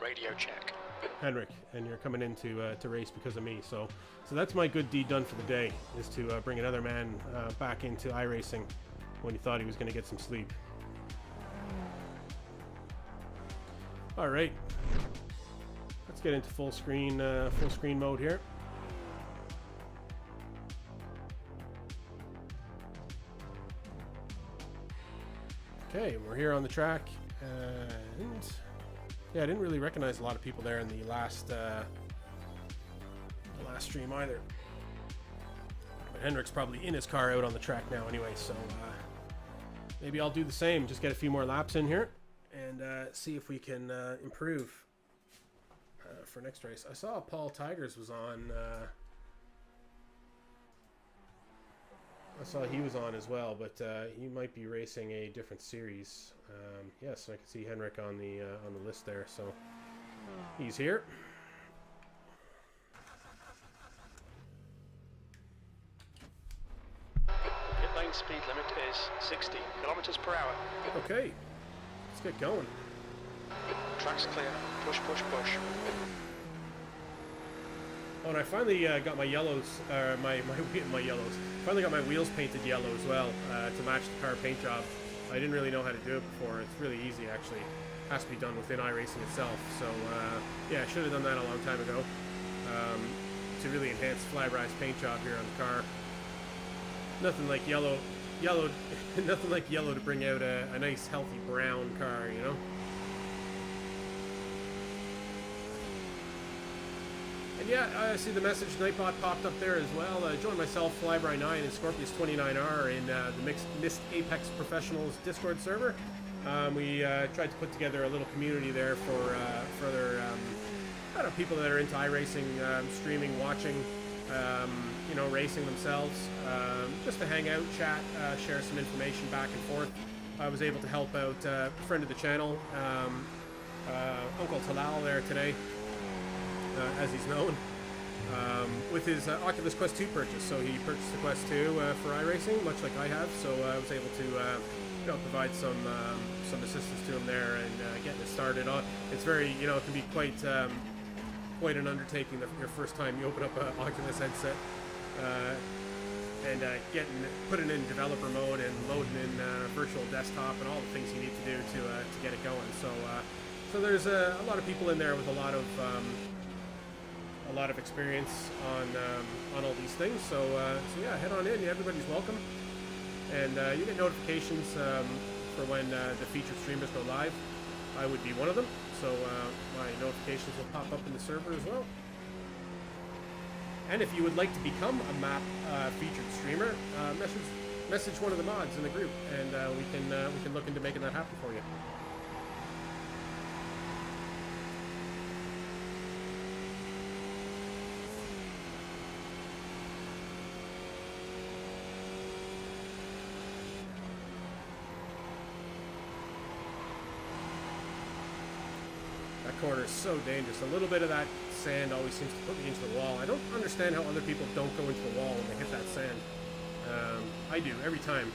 Radio check. Henrik, and you're coming in to race because of me. So that's my good deed done for the day, is to bring another man back into iRacing when he thought he was going to get some sleep. All right. Let's get into full screen mode here. Okay, we're here on the track, and yeah, I didn't really recognize a lot of people there in the last stream either. But Henrik's probably in his car out on the track now anyway, so maybe I'll do the same. Just get a few more laps in here and see if we can improve for next race. I saw Paul Tigers was on. I saw he was on as well, but he might be racing a different series. Yes, I can see Henrik on the list there, so he's here. Pit lane speed limit is 60 kilometers per hour. Okay, let's get going. Track's clear. Push, push, push. Oh, and I finally got my yellows, my yellows. Finally got my wheels painted yellow as well to match the car paint job. I didn't really know how to do it before. It's really easy actually. Has to be done within iRacing itself. So yeah, I should have done that a long time ago to really enhance Flybride's paint job here on the car. Nothing like yellow, nothing like yellow to bring out a nice healthy brown car, you know. And yeah, I see the message Nightbot popped up there as well. Join myself, Flybride9, and Scorpius29R in the Missed Apex Professionals Discord server. We tried to put together a little community there for other I don't know, people that are into iRacing, streaming, watching, you know, racing themselves, just to hang out, chat, share some information back and forth. I was able to help out a friend of the channel, Uncle Talal there today. As he's known, with his Oculus Quest 2 purchase. So he purchased the Quest 2 for iRacing, much like I have. So I was able to, you know, provide some assistance to him there and getting it started. It's very, you know, it can be quite an undertaking your first time you open up an Oculus headset and putting in developer mode and loading in virtual desktop and all the things you need to do to get it going. So there's a lot of people in there with a lot of experience on all these things. So yeah, head on in. Everybody's welcome, and you get notifications for when the featured streamers go live. I would be one of them, so my notifications will pop up in the server as well. And if you would like to become a map featured streamer, message one of the mods in the group, and we can look into making that happen for you. That corner is so dangerous. A little bit of that sand always seems to put me into the wall. I don't understand how other people don't go into the wall when they hit that sand. I do, every time.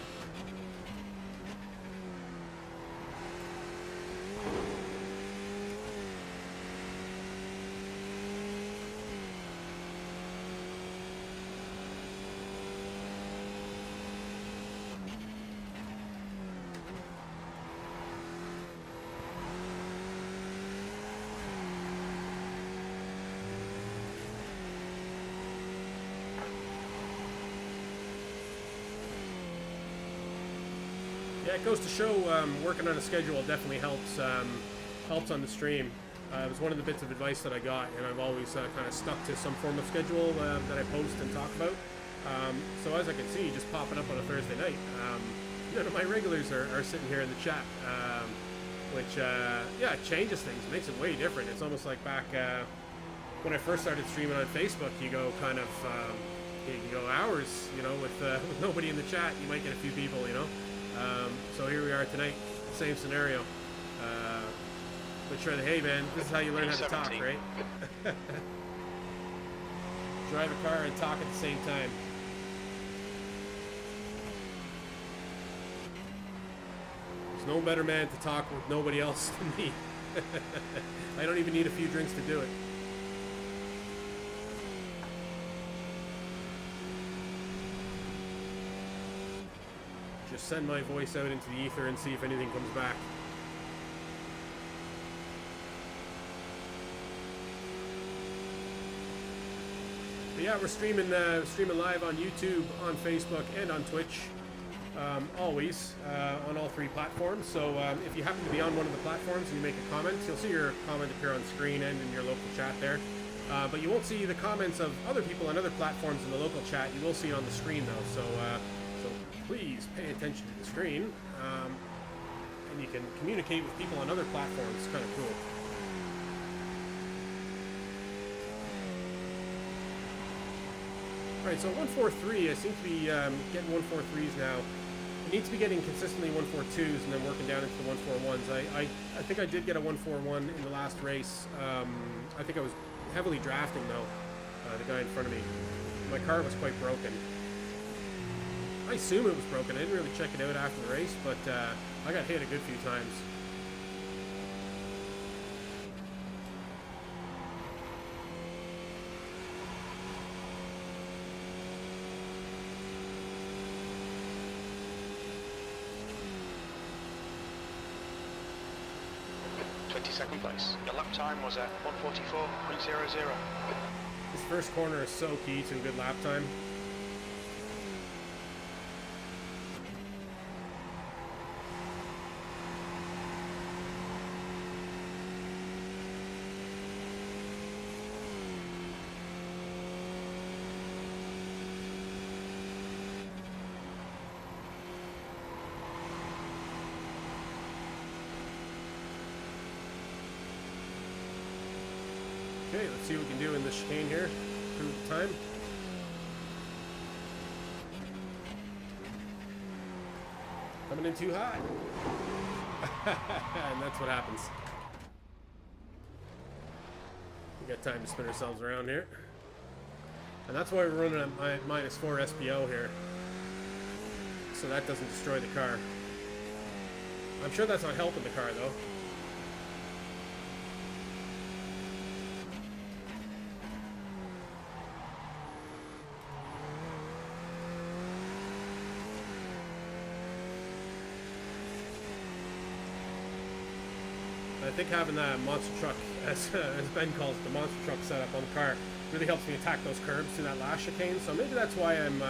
Yeah, it goes to show working on a schedule definitely helps on the stream. It was one of the bits of advice that I got, and I've always kind of stuck to some form of schedule that I post and talk about. So as I can see, just popping up on a Thursday night, none of my regulars are sitting here in the chat, which, yeah, it changes things. It makes it way different. It's almost like back when I first started streaming on Facebook. You go kind of, you go hours, you know, with nobody in the chat. You might get a few people, you know. So here we are tonight, same scenario. But sure, hey man, this is how you learn how to talk, right? Drive a car and talk at the same time. There's no better man to talk with nobody else than me. I don't even need a few drinks to do it. Just send my voice out into the ether and see if anything comes back. But yeah, we're streaming live on YouTube, on Facebook, and on Twitch. Always on all three platforms. So if you happen to be on one of the platforms and you make a comment, you'll see your comment appear on screen and in your local chat there. But you won't see the comments of other people on other platforms in the local chat. You will see it on the screen though. So please pay attention to the screen. And you can communicate with people on other platforms. It's kind of cool. Alright, so 143, I seem to be getting 143s now. I need to be getting consistently 142s and then working down into the 141s. I think I did get a 141 in the last race. I think I was heavily drafting though, the guy in front of me. My car was quite broken. I assume it was broken. I didn't really check it out after the race, but I got hit a good few times. Second place. The lap time was at 1:44.00. This first corner is so key to a good lap time. Okay, let's see what we can do in this chicane here. Improve the time. Coming in too hot. And that's what happens. We got time to spin ourselves around here. And that's why we're running at -4 SPO here. So that doesn't destroy the car. I'm sure that's not helping the car though. I think having that monster truck, as Ben calls it, the monster truck setup on the car, really helps me attack those curbs to that last chicane. So maybe that's why I'm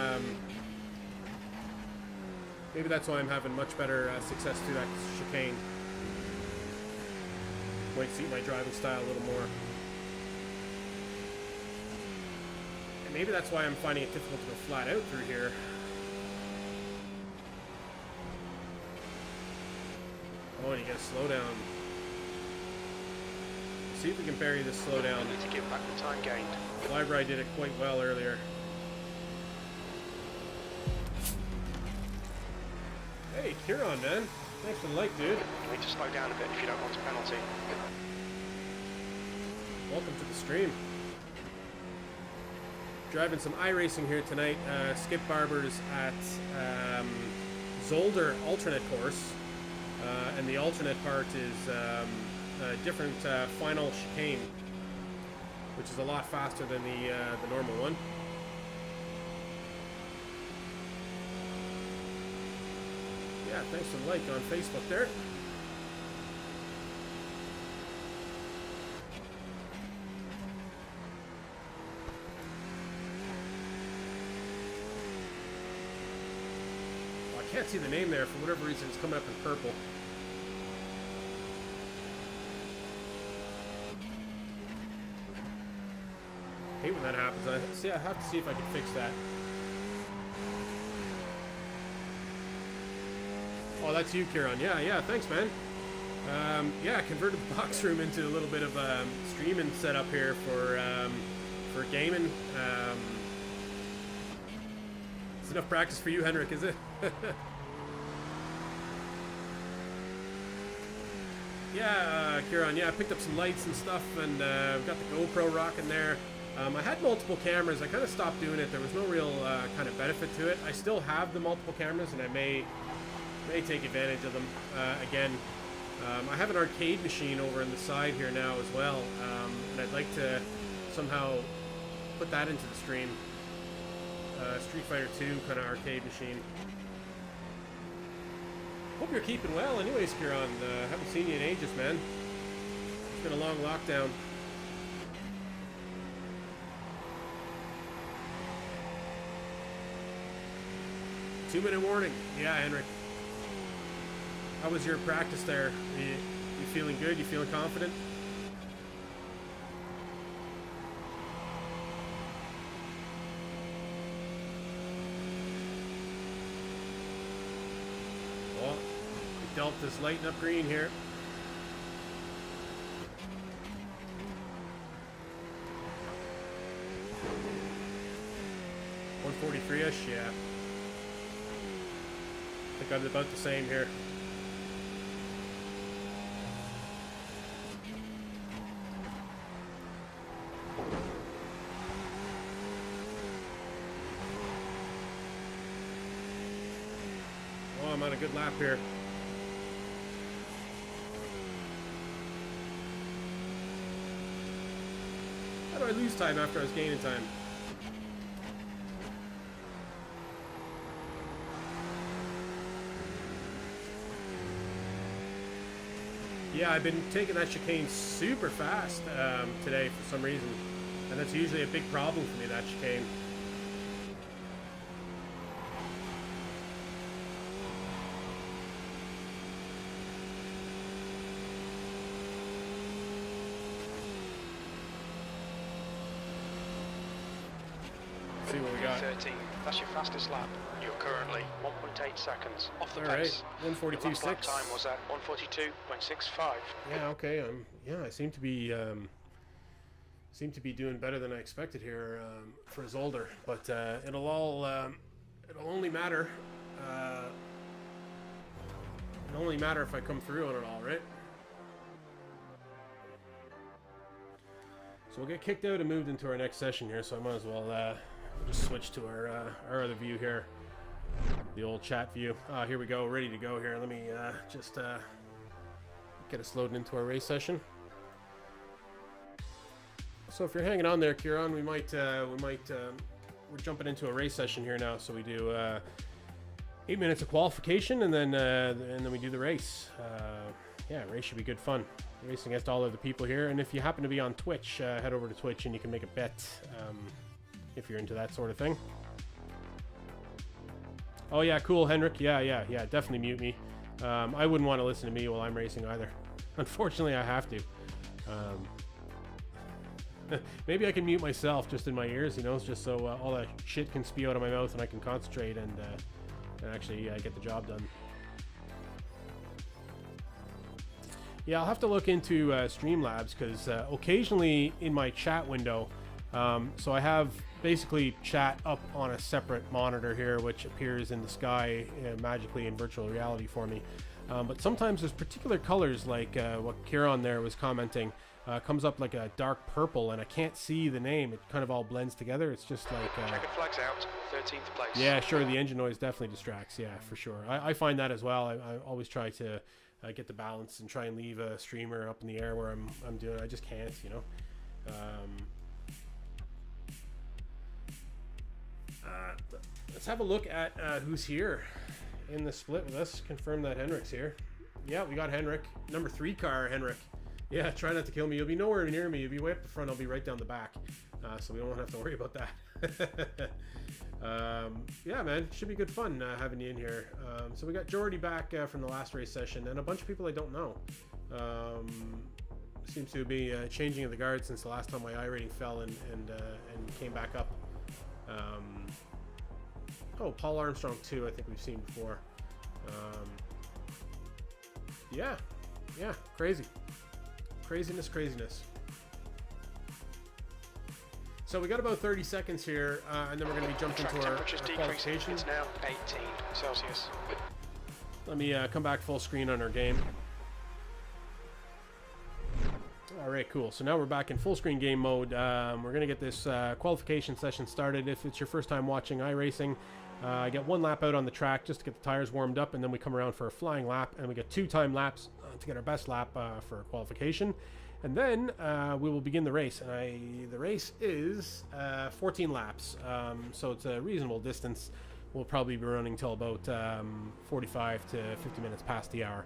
having much better success through that chicane. Might suit my driving style a little more. And maybe that's why I'm finding it difficult to go flat out through here. Oh, and you gotta slow down. See if we can bury this slowdown. I need to give back the time gained. Flyby did it quite well earlier. Hey, Kieran, man. Thanks for the like, dude. You need to slow down a bit if you don't want a penalty. Welcome to the stream. Driving some iRacing here tonight. Skip Barbers at Zolder alternate course. And the alternate part is a different final chicane, which is a lot faster than the normal one. Yeah, thanks for the like on Facebook there. Well, I can't see the name there for whatever reason. It's coming up in purple. when that happens. I have to see if I can fix that. Oh, that's you, Kieran. Yeah, thanks, man. Yeah, converted the box room into a little bit of a streaming setup here for gaming. It's enough practice for you, Henrik, is it? Yeah, Kieran, yeah, I picked up some lights and stuff, and got the GoPro rocking there. I had multiple cameras. I kind of stopped doing it. There was no real kind of benefit to it. I still have the multiple cameras, and I may take advantage of them again. I have an arcade machine over on the side here now as well, and I'd like to somehow put that into the stream. Street Fighter 2 kind of arcade machine. Hope you're keeping well anyways, Kieran. Haven't seen you in ages, man. It's been a long lockdown. Two-minute warning. Yeah, Henrik. How was your practice there? You feeling good? You feeling confident? Well, the Delta's lighting up green here. .143-ish, yeah. I think I'm about the same here. I'm on a good lap here. How do I lose time after I was gaining time? Yeah, I've been taking that chicane super fast today for some reason. And that's usually a big problem for me, that chicane. See what we got. 13. That's your fastest lap. You're currently 1.8 seconds off the Pace. pace. 142.6. Lap time was at 142.65. Yeah. Okay. Yeah. I seem to be doing better than I expected here for Zolder, but it'll only matter. It'll only matter if I come through on it all, right? So we'll get kicked out and moved into our next session here. So I might as well. Just switch to our other view here, the old chat view. Here we go, ready to go here. Let me just get us loading into our race session. So if you're hanging on there, Kieran, we're jumping into a race session here now. So we do 8 minutes of qualification, and then we do the race. Yeah, race should be good fun. Racing against all of the people here, and if you happen to be on Twitch, head over to Twitch and you can make a bet. If you're into that sort of thing. Oh yeah, cool, Henrik. Yeah, definitely mute me. I wouldn't want to listen to me while I'm racing either. Unfortunately, I have to. Maybe I can mute myself just in my ears, you know, just so all that shit can spew out of my mouth and I can concentrate and actually get the job done. Yeah, I'll have to look into Streamlabs because occasionally in my chat window, so I have basically chat up on a separate monitor here, which appears in the sky magically in virtual reality for me. But sometimes there's particular colors, like what Kieran there was commenting, comes up like a dark purple, and I can't see the name. It kind of all blends together. It's just like... Checkered flags out, 13th place. Yeah, sure, the engine noise definitely distracts, yeah, for sure. I find that as well. I always try to get the balance and try and leave a streamer up in the air where I'm doing it. I just can't, you know. Let's have a look at who's here in the split with us. Confirm that Henrik's here. Yeah, we got Henrik. Number 3 car, Henrik. Yeah, try not to kill me. You'll be nowhere near me. You'll be way up the front. I'll be right down the back. So we don't have to worry about that. Yeah, man. Should be good fun having you in here. So we got Jordy back from the last race session and a bunch of people I don't know. Seems to be changing of the guard since the last time my iRating fell and came back up. Oh, Paul Armstrong too. I think we've seen before. Yeah, crazy, craziness. So we got about 30 seconds here, and then we're going to be jumping into our qualification. It's now 18 Celsius. Let me come back full screen on our game. All right, cool. So now we're back in full screen game mode. We're going to get this qualification session started. If it's your first time watching iRacing, I get 1 lap out on the track just to get the tires warmed up, and then we come around for a flying lap, and we get 2 time laps to get our best lap for qualification. And then we will begin the race. And the race is 14 laps, so it's a reasonable distance. We'll probably be running till about 45 to 50 minutes past the hour.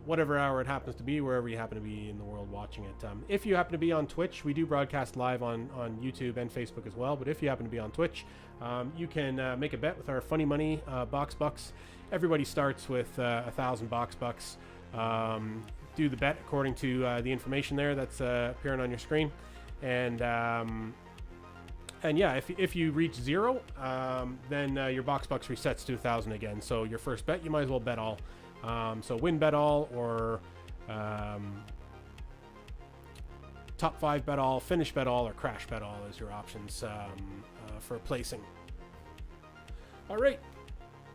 Whatever hour it happens to be, wherever you happen to be in the world watching it. If you happen to be on Twitch, we do broadcast live on YouTube and Facebook as well. But if you happen to be on Twitch, you can make a bet with our funny money box bucks. Everybody starts with 1,000 box bucks. Do the bet according to the information there that's appearing on your screen, and yeah, if you reach 0, then your box bucks resets to 1,000 again. So your first bet, you might as well bet all. So win bet all, or top 5 bet all, finish bet all, or crash bet all is your options for placing. All right,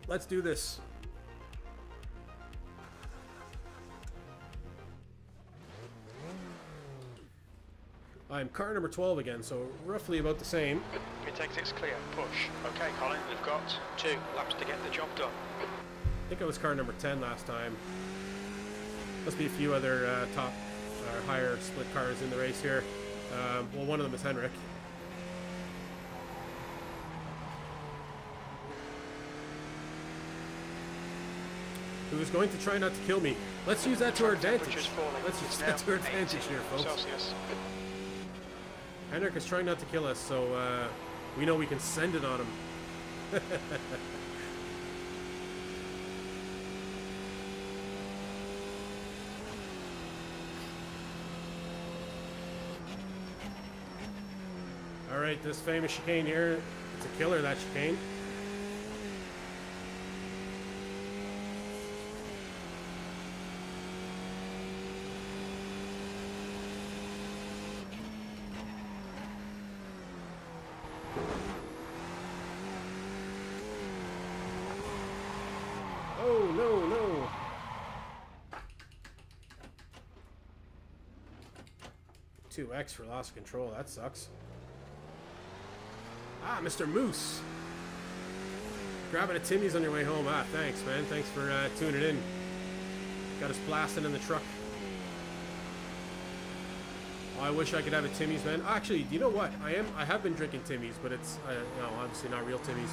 let's do this. I'm car number 12 again, so roughly about the same. It takes it's clear. Push. Okay, Colin, we've got 2 laps to get the job done. I think I was car number 10 last time. Must be a few other top or higher split cars in the race here. Well, one of them is Henrik. Who is going to try not to kill me. Let's use that to our advantage. Let's use that to our advantage here, folks. Celsius. Henrik is trying not to kill us, so we know we can send it on him. All right, this famous chicane here, it's a killer, that chicane. Oh, no. 2x for loss of control, that sucks. Ah, Mr. Moose. Grabbing a Timmy's on your way home. Ah, thanks, man. Thanks for tuning in. Got us blasting in the truck. Oh, I wish I could have a Timmy's, man. Actually, you know what? I have been drinking Timmy's, but it's obviously not real Timmy's.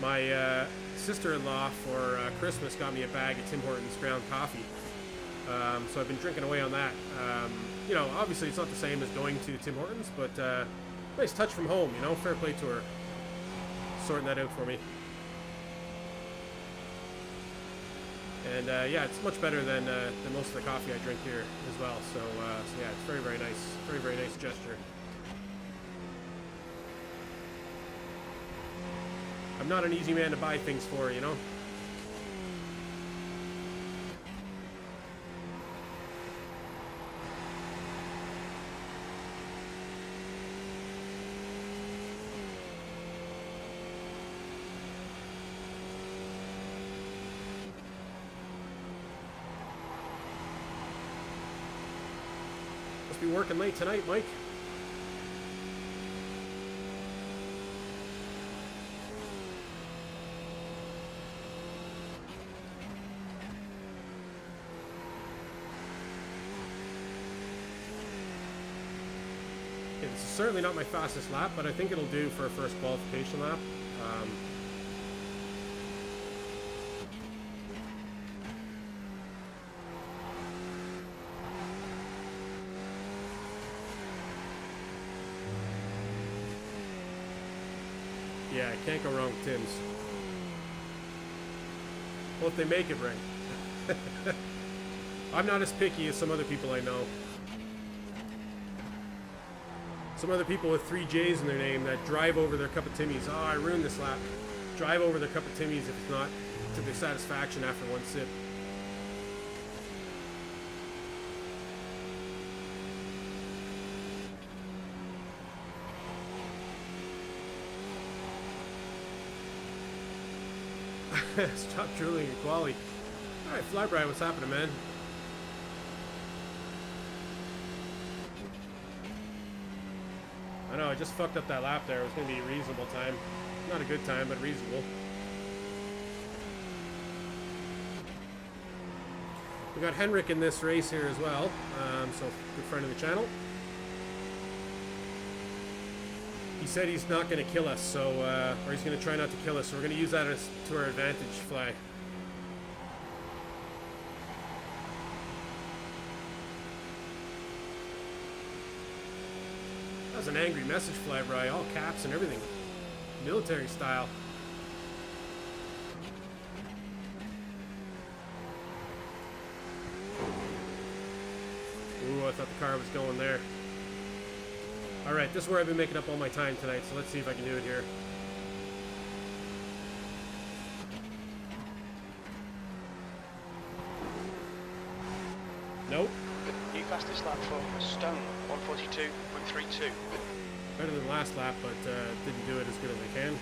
My sister-in-law for Christmas got me a bag of Tim Hortons ground coffee. So I've been drinking away on that. Obviously it's not the same as going to Tim Hortons, but nice touch from home, fair play to her. Sorting that out for me. And yeah, it's much better than most of the coffee I drink here as well. So yeah, it's very, very nice. Very, very nice gesture. I'm not an easy man to buy things for, Must be working late tonight, Mike. It's certainly not my fastest lap, but I think it'll do for a first qualification lap. Yeah, can't go wrong with Tim's. Well, if they make it right. I'm not as picky as some other people I know. Some other people with 3 J's in their name that drive over their cup of Timmy's. Oh, I ruined this lap. Drive over their cup of Timmy's if it's not to their satisfaction after one sip. Stop drooling your quality. Alright, Flybright, what's happening, man? I know, I just fucked up that lap there. It was going to be a reasonable time. Not a good time, but reasonable. We got Henrik in this race here as well. So, good friend of the channel. He said he's not going to kill us, so, or he's going to try not to kill us, so we're going to use that as to our advantage, Fly. That was an angry message, Flyby, all caps and everything. Military style. Ooh, I thought the car was going there. Alright, this is where I've been making up all my time tonight, so let's see if I can do it here. Nope. New fastest lap for Stone, 142.32. Better than last lap, but didn't do it as good as I can.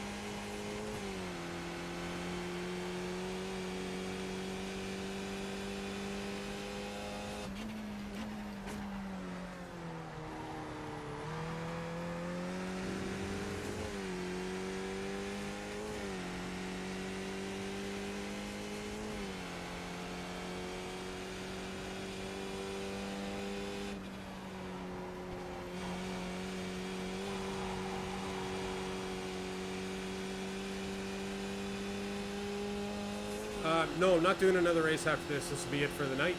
No, I'm not doing another race after this. This will be it for the night.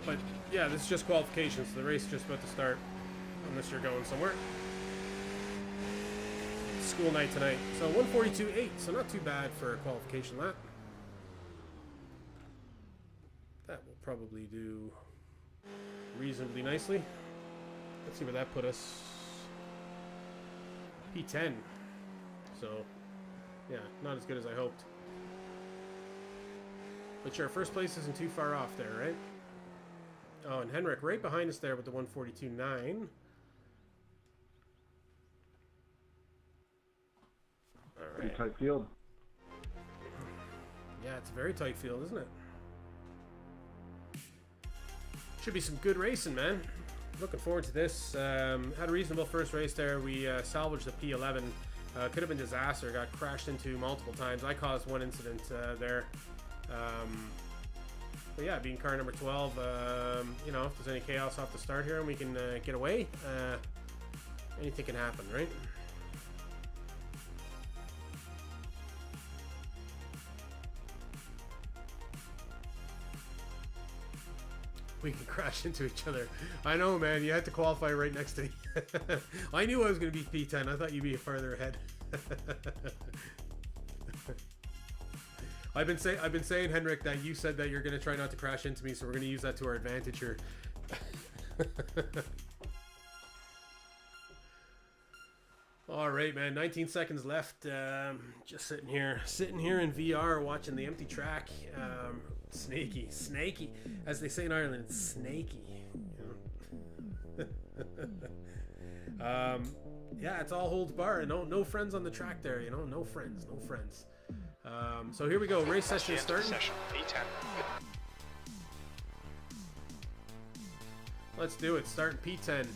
But yeah, this is just qualifications. The race is just about to start, unless you're going somewhere. School night tonight. So 142.8, so not too bad for a qualification lap. That will probably do reasonably nicely. Let's see where that put us. P10. So, yeah, not as good as I hoped. But sure, first place isn't too far off there, right? Oh, and Henrik right behind us there with the 142.9. All right. Pretty tight field. Yeah, it's a very tight field, isn't it? Should be some good racing, man. Looking forward to this. Had a reasonable first race there. We salvaged the P11. Could have been disaster. Got crashed into multiple times. I caused one incident there. But yeah, being car number 12, you know, if there's any chaos off the start here and we can get away, anything can happen, right? We can crash into each other. I know, man. You had to qualify right next to me. I knew I was going to be P10. I thought you'd be farther ahead. I've been saying, Henrik, that you said that you're going to try not to crash into me, so we're going to use that to our advantage here. All right, man. 19 seconds left. Just sitting here in VR, watching the empty track. Snaky, as they say in Ireland. It's snaky. You know? Yeah, it's all holds bar. No friends on the track there. You know, no friends. So here we go. Race session starting. Session P10. Let's do it. Starting P10.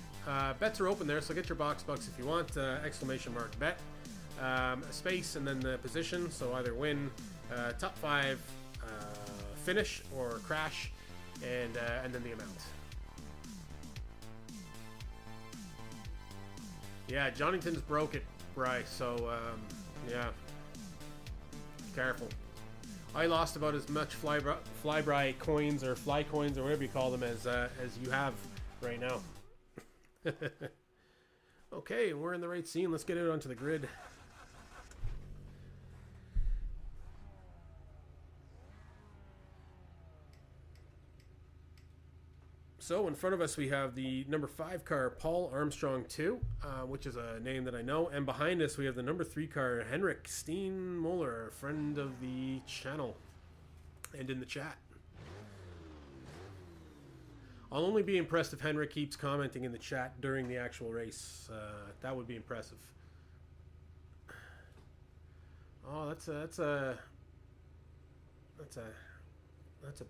Bets are open there, so get your box bucks if you want. Exclamation mark bet. A space and then the position. So either win, top 5, finish, or crash, and then the amount. Yeah, Jonington's broke it, Bryce. So yeah, careful. I lost about as much flyby coins or fly coins or whatever you call them as you have right now. Okay, we're in the right scene. Let's get it onto the grid. So in front of us we have the number 5 car, Paul Armstrong 2, which is a name that I know. And behind us we have the number 3 car, Henrik Steenmoller, friend of the channel and in the chat. I'll only be impressed if Henrik keeps commenting in the chat during the actual race. That would be impressive. Oh, that's a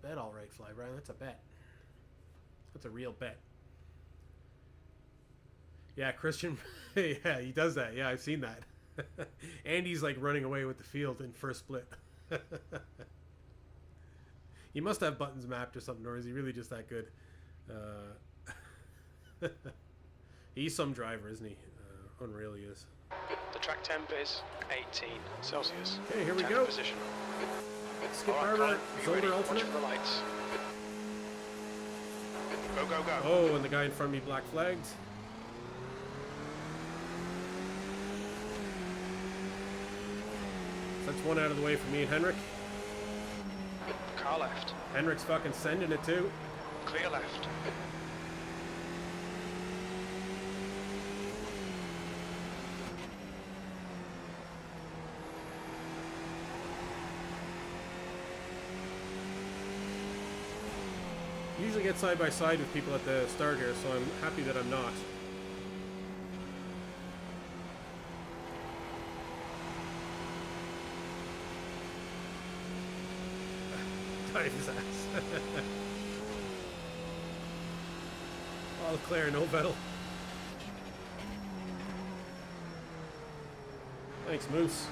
bet, all right, Fly Brian. That's a bet. That's a real bet. Yeah, Christian. Yeah, he does that. Yeah, I've seen that. Andy's like running away with the field in first split. He must have buttons mapped or something, or is he really just that good? He's some driver, isn't he? Unreal he is. The track temp is 18 Celsius. Okay, here we 10th go. Position. Skip All right, Barber, Colin, be ready. Zolder Watch alternate. for the lights. Go, go, go. Oh, and the guy in front of me black flagged. So that's one out of the way for me and Henrik. Car left. Henrik's fucking sending it too. Clear left. Usually get side by side with people at the start here, so I'm happy that I'm not. Dive his ass. All clear, no Vettel. Thanks, Moose.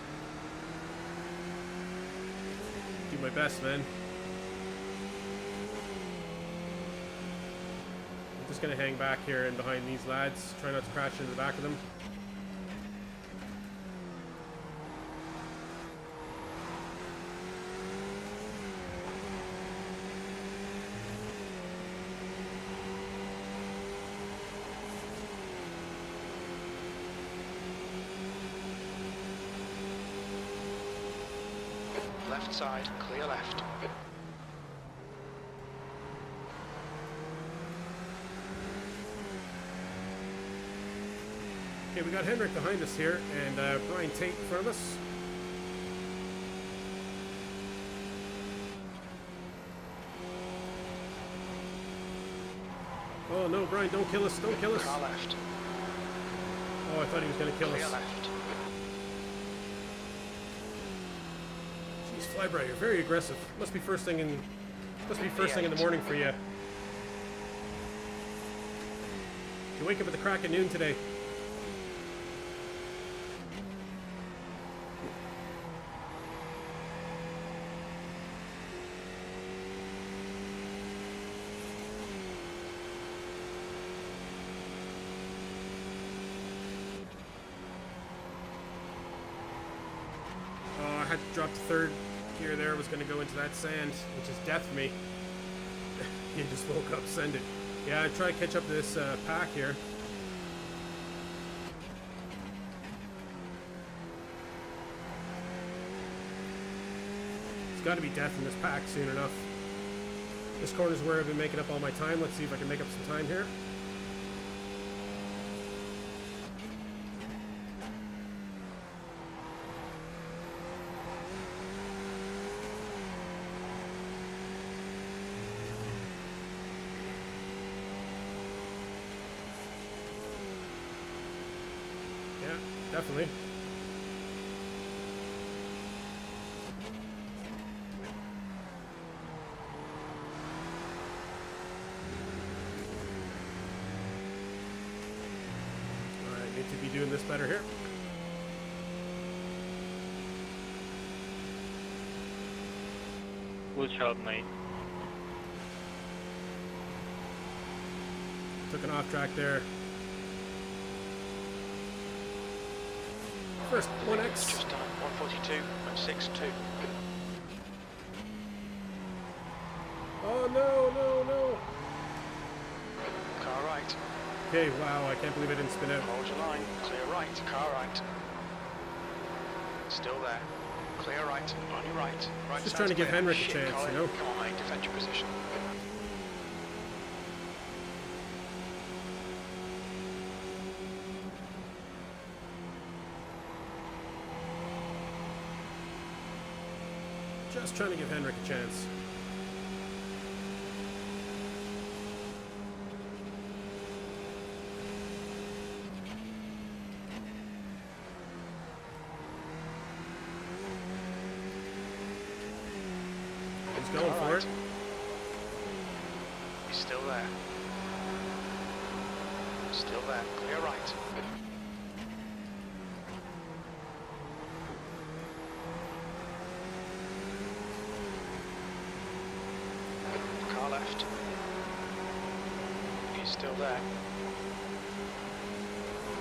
Do my best, man. I'm just gonna hang back here and behind these lads. Try not to crash into the back of them. Left side, clear left. Okay, we got Henrik behind us here, and Brian Tate in front of us. Oh no, Brian, don't kill us, don't kill us. Car left. Oh, I thought he was going to kill Clear us. left. Jeez, Flybright, you're very aggressive. Must be first thing in the morning for you. You wake up at the crack of noon today. I had to drop the third gear there. I was going to go into that sand, which is death for me. You just woke up, send it. Yeah, I try to catch up to this pack here. It's got to be death in this pack soon enough. This corner's where I've been making up all my time. Let's see if I can make up some time here. Yeah, definitely. Alright, need to be doing this better here. Good job, mate. Took an off track there. First 1X. Just done. 142.62. Oh no, no, no. Car right. Okay, wow, I can't believe I didn't spin out. Hold your line. Clear right. Car right. Still there. Clear right. On your right. Right Just side's trying to give clear. Henrik a Shit, chance, Colin. you know? Come on, mate. Defend your position. Just trying to give Henrik a chance. He's going for it. He's still there. Still there. Clear right. Car left. He's still there.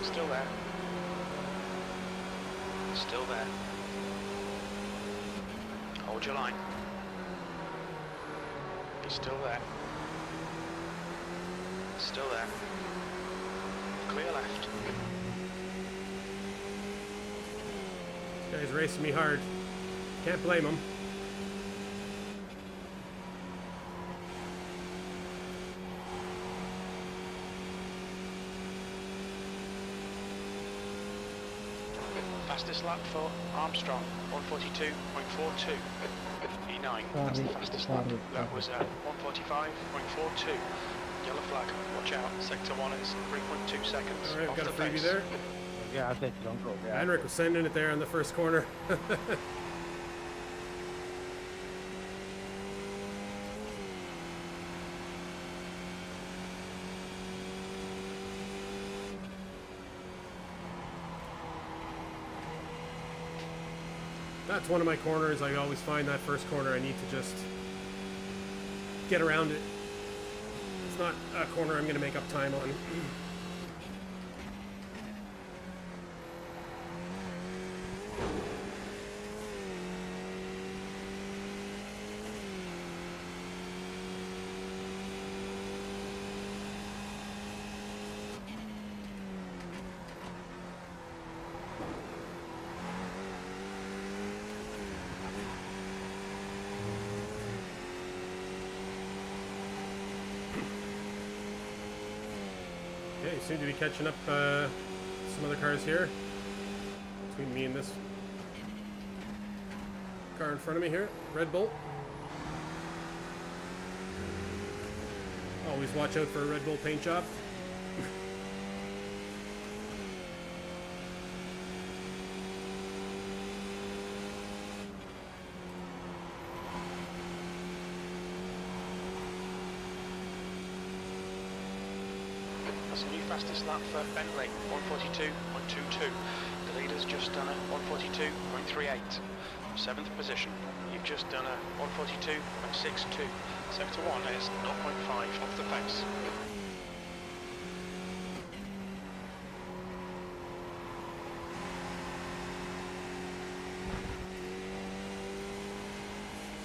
Still there. Still there. Hold your line. He's still there. Still there. Clear left. This guy's racing me hard. Can't blame him. Fastest lap for Armstrong, 142.42. E9, that's the fastest lap. That was 145.42. Yellow flag, watch out. Sector 1 is 3.2 seconds. Alright, off we've got a the freebie pace. there. Yeah, I think you don't go. Yeah. Henrik was sending it there in the first corner. That's one of my corners. I always find that first corner I need to just get around it. It's not a corner I'm going to make up time on. Okay, you seem to be catching up some other cars here. Between me and this car in front of me here, Red Bull. Always watch out for a Red Bull paint job. That's a new fastest lap for Bentley, 142.22. The leader's just done a 142.38. 7th position, you've just done a 142.62. Sector 1 is 0.5 off the pace.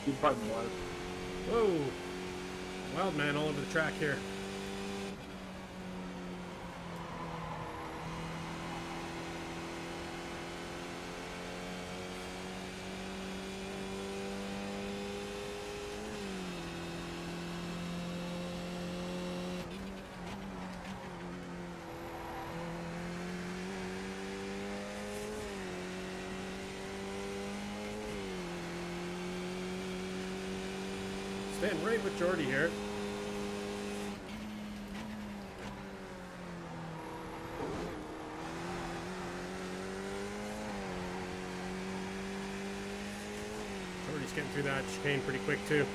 Keep fighting, Wild. Whoa! Wild man all over the track here. Staying right with Jordy here. Jordy's getting through that chicane pretty quick too.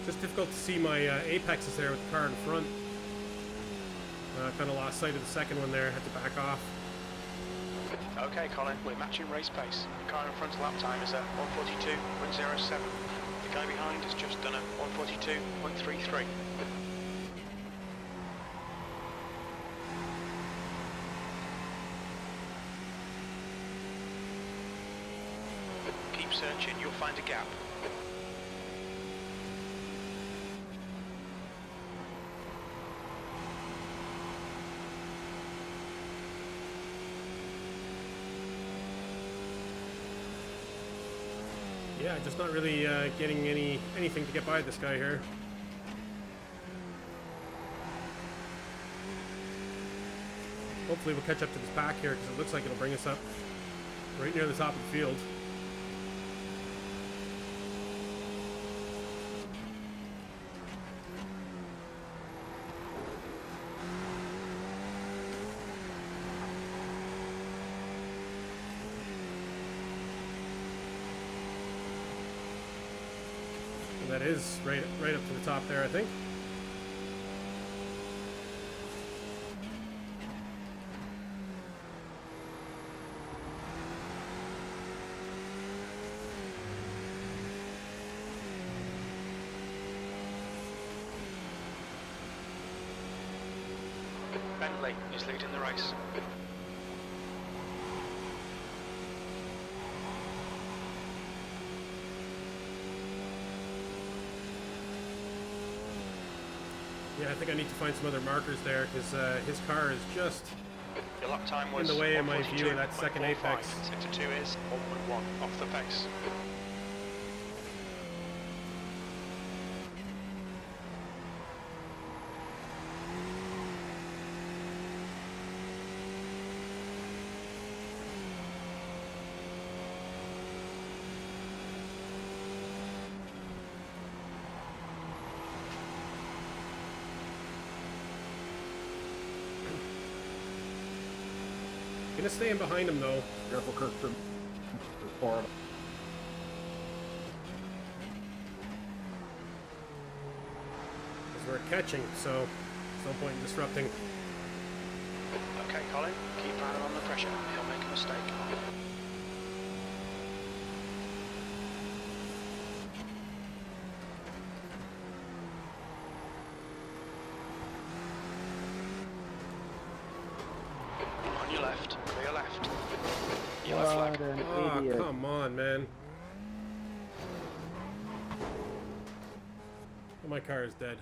Just difficult to see my apexes there with the car in front. Kind of lost sight of the second one there, had to back off. Okay, Colin, we're matching race pace. The car in front's lap time is at 142.07. The guy behind has just done a 142.33. Keep searching, you'll find a gap. Yeah, just not really getting anything to get by this guy here. Hopefully we'll catch up to this pack here because it looks like it'll bring us up right near the top of the field. And that is right up to the top there, I think. Bentley is leading the race. Yeah, I think I need to find some other markers there because his car is just Your lap time was in the way in my view of that second 1:42.45. apex. Sector 2 is 1.1 off the pace. Gonna stay in behind him though. Careful, Kirsten. There's four of them. Because we're catching, so there's no point in disrupting. Okay, Colin, keep Brandon on the pressure. He'll make a mistake. On your left, clear left. Yellow flag. What an Oh, idiot. come on, man. My car is dead.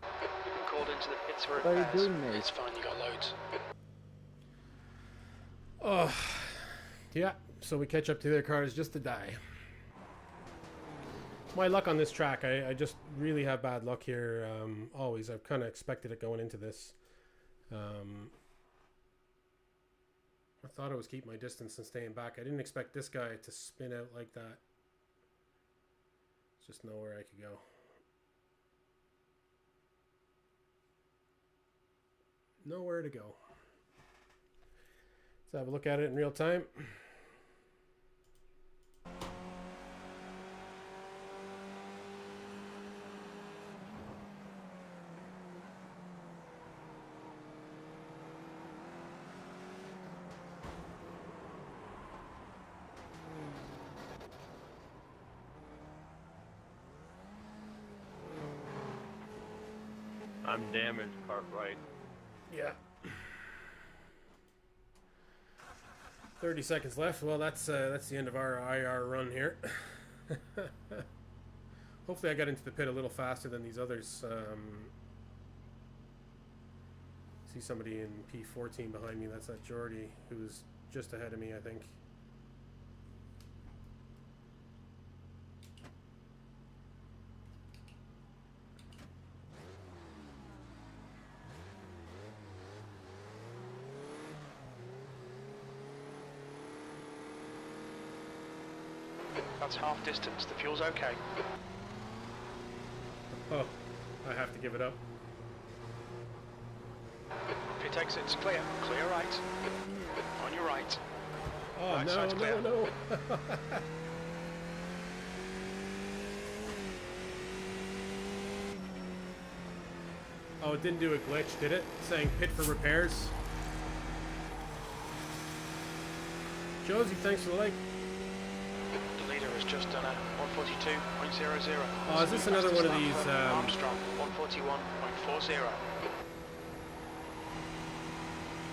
You've been called into the pits for What are you repairs. doing, mate? It's fine, you got loads. Oh, yeah. So we catch up to their cars just to die. My luck on this track, I just really have bad luck here. Always, I've kind of expected it going into this. I thought I was keeping my distance and staying back. I didn't expect this guy to spin out like that. There's just nowhere I could go. Nowhere to go. Let's have a look at it in real time. I'm damaged, Cartwright. Yeah. 30 seconds left. Well, that's the end of our IR run here. Hopefully I got into the pit a little faster than these others. See somebody in P14 behind me. That's that Geordie who's just ahead of me, I think. That's half distance, the fuel's okay. Oh, I have to give it up. Pit exit's clear, clear right. On your right. Oh, Right no, side's clear. no. Oh, it didn't do a glitch, did it? Saying pit for repairs. Josie, thanks for the like. The leader has just done a 142.00. Oh, is this another one of these, Armstrong, 141.40.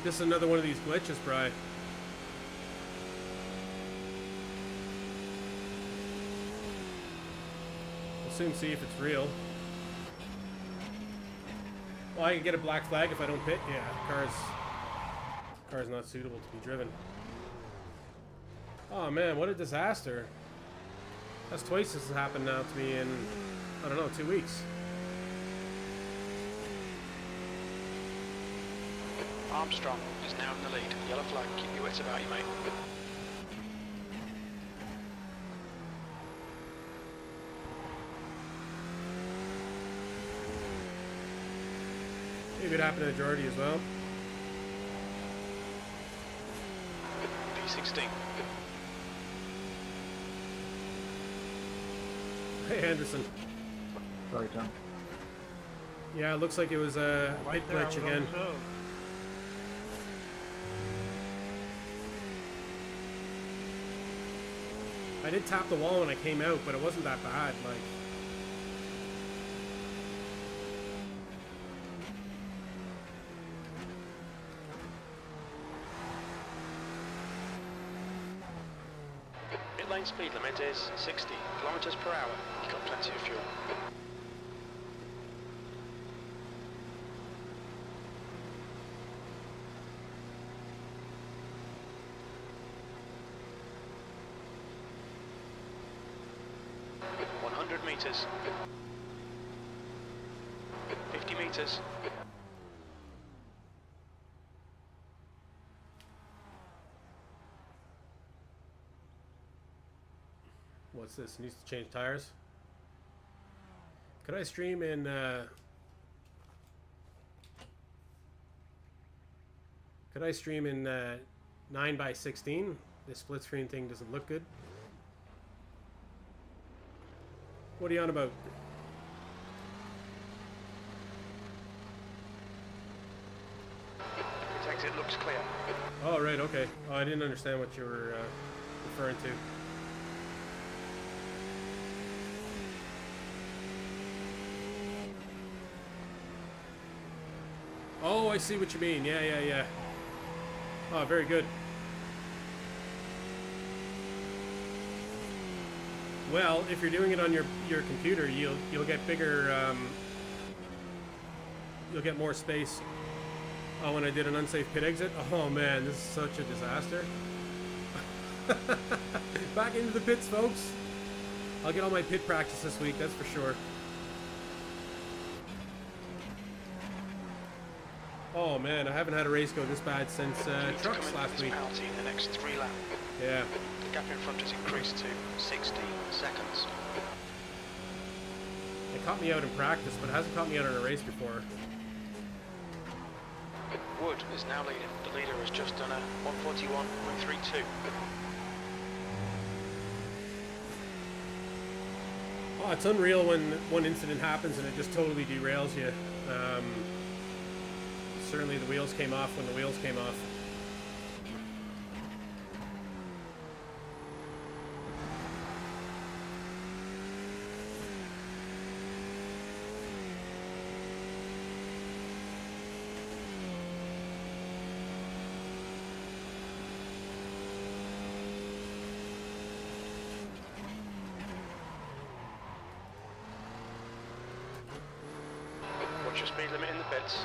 This is another one of these glitches, Bri. soon see if it's real. Well, I can get a black flag if I don't pit. Yeah, car's not suitable to be driven. Oh man, what a disaster. That's twice this has happened now to me in, I don't know, 2 weeks. Armstrong is now in the lead. Yellow flag, keep your wits about you, mate. Maybe it happened to Jordy as well. P16. Hey, Anderson. Sorry, John. Yeah, it looks like it was a light glitch again. I did tap the wall when I came out, but it wasn't that bad. Like, Pit lane speed limit is 60 kilometers per hour. You've got plenty of fuel. Meters. 50 meters. what's this? Needs to change tires. Could I stream in? Could I stream in 9:16? This split screen thing doesn't look good. What are you on about? It exit looks clear. Oh, right, okay. Oh, I didn't understand what you were referring to. Oh, I see what you mean. Yeah. Oh, very good. Well, if you're doing it on your computer, you'll get bigger. You'll get more space. Oh, when I did an unsafe pit exit. Oh man, this is such a disaster. Back into the pits, folks. I'll get all my pit practice this week. That's for sure. Oh man, I haven't had a race go this bad since trucks last week. Penalty in the next 3 laps. Yeah. The gap in front has increased to 16 seconds. It caught me out in practice, but it hasn't caught me out in a race before. Wood is now leading. The leader has just done a 141.32. Oh, it's unreal when one incident happens and it just totally derails you. Certainly the wheels came off when the wheels came off. Watch your speed limit in the pits.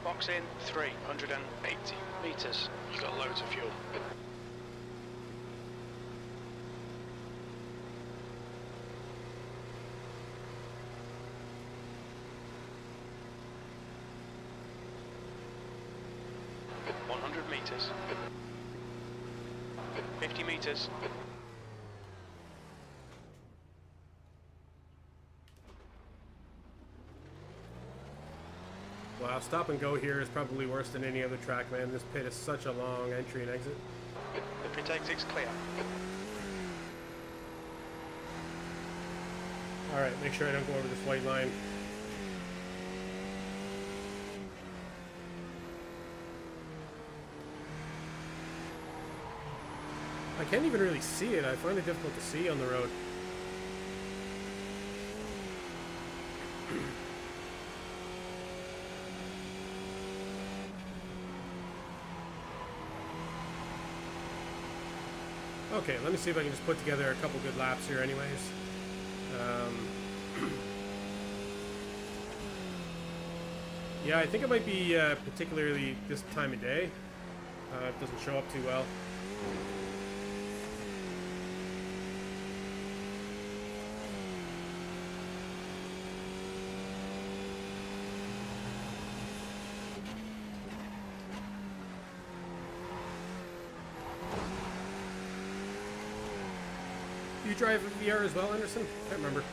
Box in 380 meters. You've got loads of fuel. Meters. 50 meters. Wow, stop and go here is probably worse than any other track, man. This pit is such a long entry and exit. The pit exit's clear. Alright, make sure I don't go over this white line. I can't even really see it. I find it difficult to see on the road. Okay, let me see if I can just put together a couple good laps here anyways. Yeah, I think it might be particularly this time of day. It doesn't show up too well. You drive a VR as well, Anderson? Can't remember.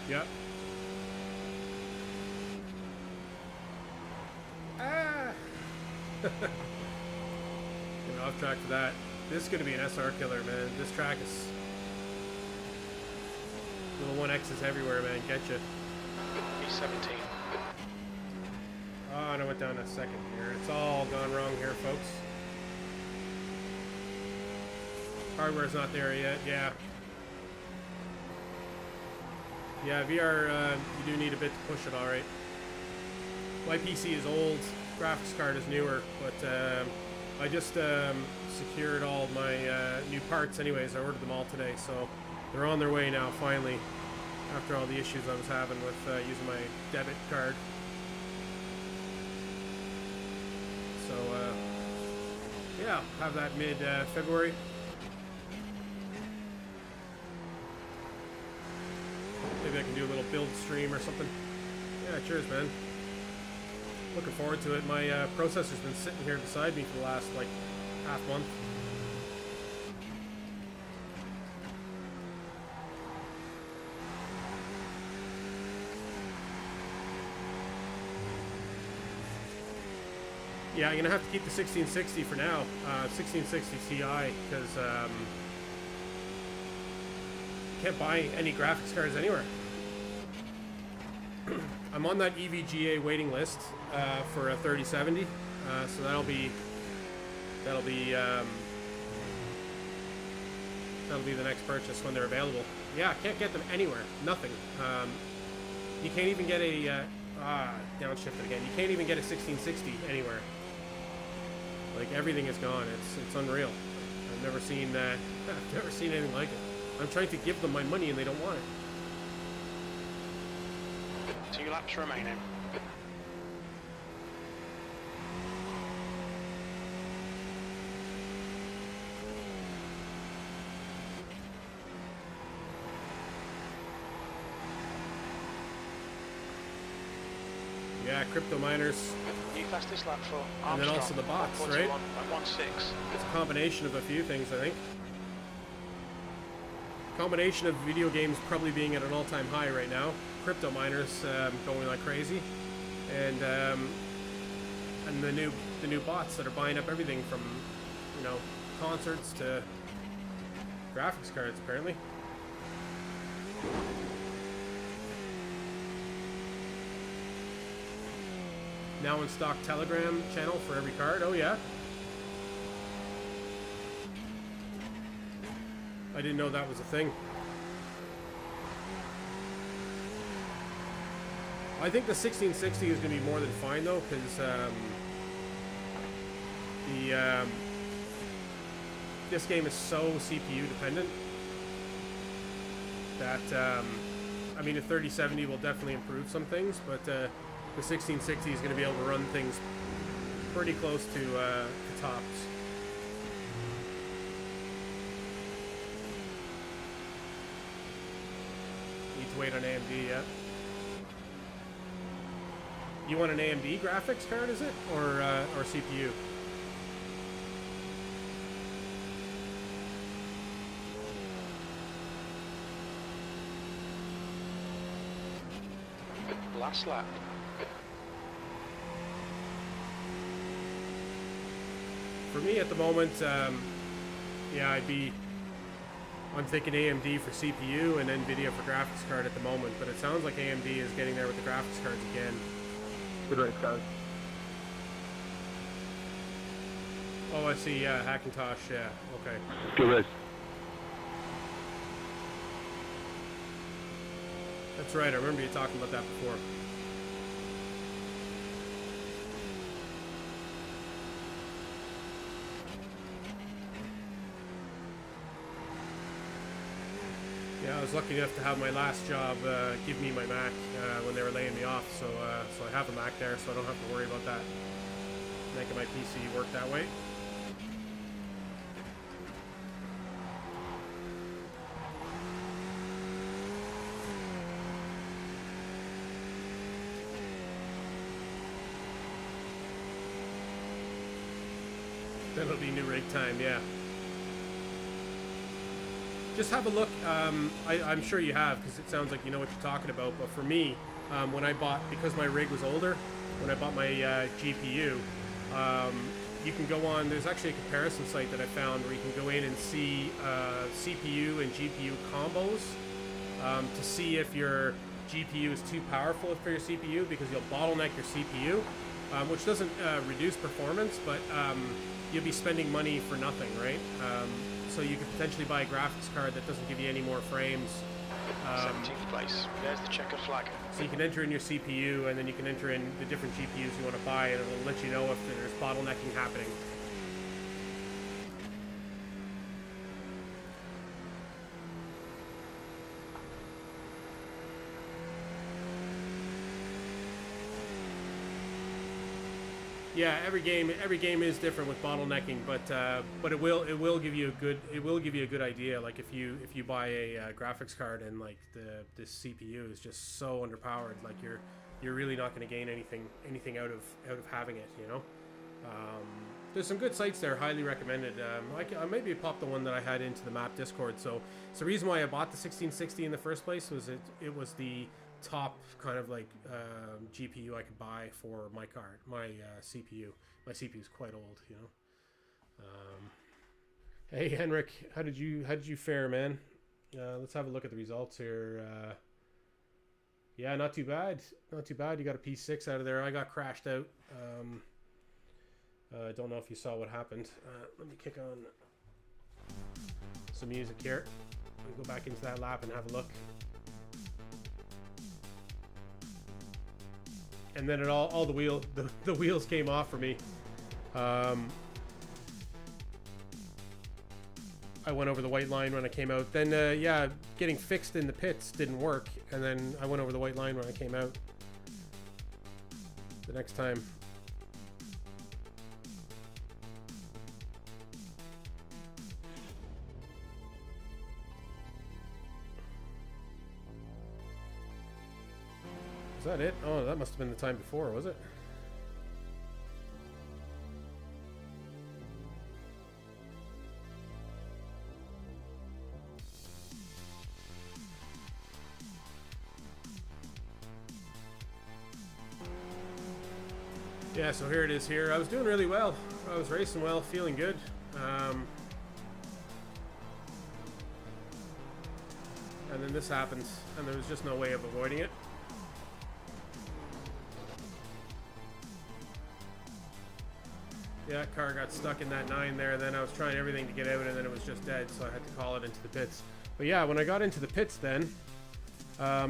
Yep. Ah! Getting off track for that. This is going to be an SR killer, man. This track is... Little 1X's everywhere, man. Get you. B17. Oh, and I went down a second here. It's all gone wrong here, folks. Hardware's not there yet. Yeah. Yeah, VR, you do need a bit to push it, all right. My PC is old, graphics card is newer, but I just secured all my new parts anyways. I ordered them all today, so they're on their way now, finally, after all the issues I was having with using my debit card. So, yeah, have that mid-February. Maybe I can do a little build stream or something. Yeah, cheers, man. Looking forward to it. My processor's been sitting here beside me for the last, like, half month. Yeah, I'm going to have to keep the 1660 for now. 1660 Ti, because can't buy any graphics cards anywhere. I'm on that EVGA waiting list for a 3070, so that'll be the next purchase when they're available. Yeah, I can't get them anywhere. Nothing. You can't even get a downshifted again. You can't even get a 1660 anywhere. Like, everything is gone. It's unreal. I've never seen anything like it. I'm trying to give them my money and they don't want it. 2 laps remaining. Yeah, crypto miners. New fastest lap for Armstrong. And then also the bots, right? 1:16. It's a combination of a few things, I think. Combination of video games probably being at an all-time high right now. Crypto miners going like crazy, and the new bots that are buying up everything from, you know, concerts to graphics cards apparently. Now in stock Telegram channel for every card. Oh yeah. I didn't know that was a thing. I think the 1660 is going to be more than fine though, because this game is so CPU dependent that I mean, the 3070 will definitely improve some things, but the 1660 is going to be able to run things pretty close to tops. Need to wait on AMD yet. You want an AMD graphics card, is it, or CPU? Last lap. For me at the moment, yeah, I'm thinking AMD for CPU and NVIDIA for graphics card at the moment, but it sounds like AMD is getting there with the graphics cards again. Good race, guys. Oh, I see. Yeah, Hackintosh. Yeah. Okay. Good race. That's right. I remember you talking about that before. Yeah, I was lucky enough to have my last job give me my Mac when they were laying me off, so so I have a Mac there, so I don't have to worry about that. Making my PC work that way. Then it'll be new rig time, yeah. Just have a look. I'm sure you have, because it sounds like you know what you're talking about. But for me, when I bought, because my rig was older, when I bought my GPU, you can go on. There's actually a comparison site that I found where you can go in and see CPU and GPU combos to see if your GPU is too powerful for your CPU, because you'll bottleneck your CPU, which doesn't reduce performance, but you'll be spending money for nothing, right? So you could potentially buy a graphics card that doesn't give you any more frames. 17th place. There's the checkered flag. So you can enter in your CPU, and then you can enter in the different GPUs you want to buy, and it'll let you know if there's bottlenecking happening. Yeah, every game is different with bottlenecking, but it will give you a good idea. Like if you buy a graphics card and like the CPU is just so underpowered, like you're really not going to gain anything out of having it, you know. There's some good sites there, highly recommended. I maybe pop the one that I had into the map Discord. So the reason why I bought the 1660 in the first place was it was the top kind of like GPU I could buy for my card, my CPU. My CPU is quite old, you know. Hey Henrik, how did you fare, man? Let's have a look at the results here. Yeah, not too bad. Not too bad. You got a P6 out of there. I got crashed out. I don't know if you saw what happened. Let me kick on some music here. Let me go back into that lap and have a look. And then all the wheels came off for me. I went over the white line when I came out. Then yeah, getting fixed in the pits didn't work, and then I went over the white line when I came out the next time. Is that it? Oh, that must have been the time before, was it? Yeah, so here it is here. I was doing really well. I was racing well, feeling good. And then this happens, and there was just no way of avoiding it. Yeah, car got stuck in that 9 there, then I was trying everything to get out, and then it was just dead, so I had to call it into the pits. But yeah, when I got into the pits then,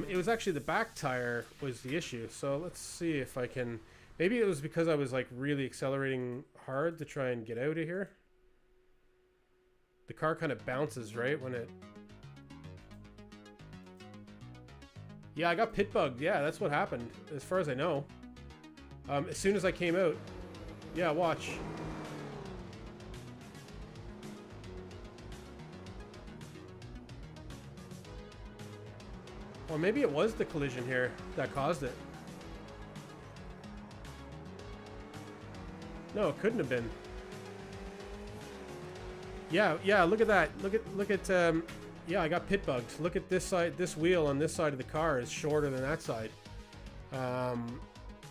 it was actually the back tire was the issue. So let's see if I can... Maybe it was because I was like really accelerating hard to try and get out of here. The car kind of bounces, right, when it... Yeah, I got pit bugged. Yeah, that's what happened, as far as I know. As soon as I came out. Yeah, watch. Or maybe it was the collision here that caused it. No, it couldn't have been. Yeah, look at that. Look at yeah, I got pit bugged. Look at this side, this wheel on this side of the car is shorter than that side.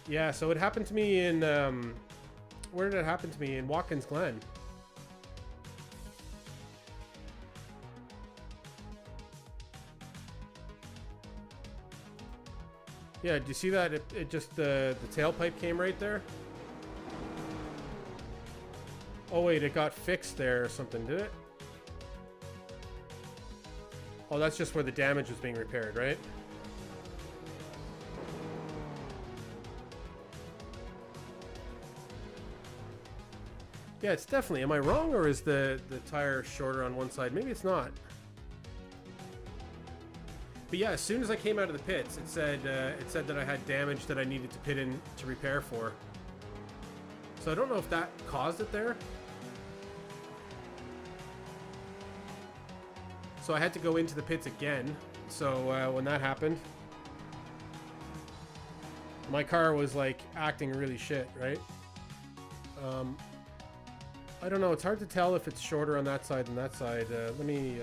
Yeah, so it happened to me in where did it happen to me? In Watkins Glen. Yeah, do you see that? It just the tailpipe came right there. Oh wait, it got fixed there or something, did it? Oh, that's just where the damage was being repaired, right? Yeah, it's definitely. Am I wrong, or is the tire shorter on one side? Maybe it's not. But yeah, as soon as I came out of the pits, it said that I had damage that I needed to pit in to repair for. So I don't know if that caused it there. So I had to go into the pits again. So when that happened, my car was like acting really shit, right? I don't know. It's hard to tell if it's shorter on that side than that side. Let me...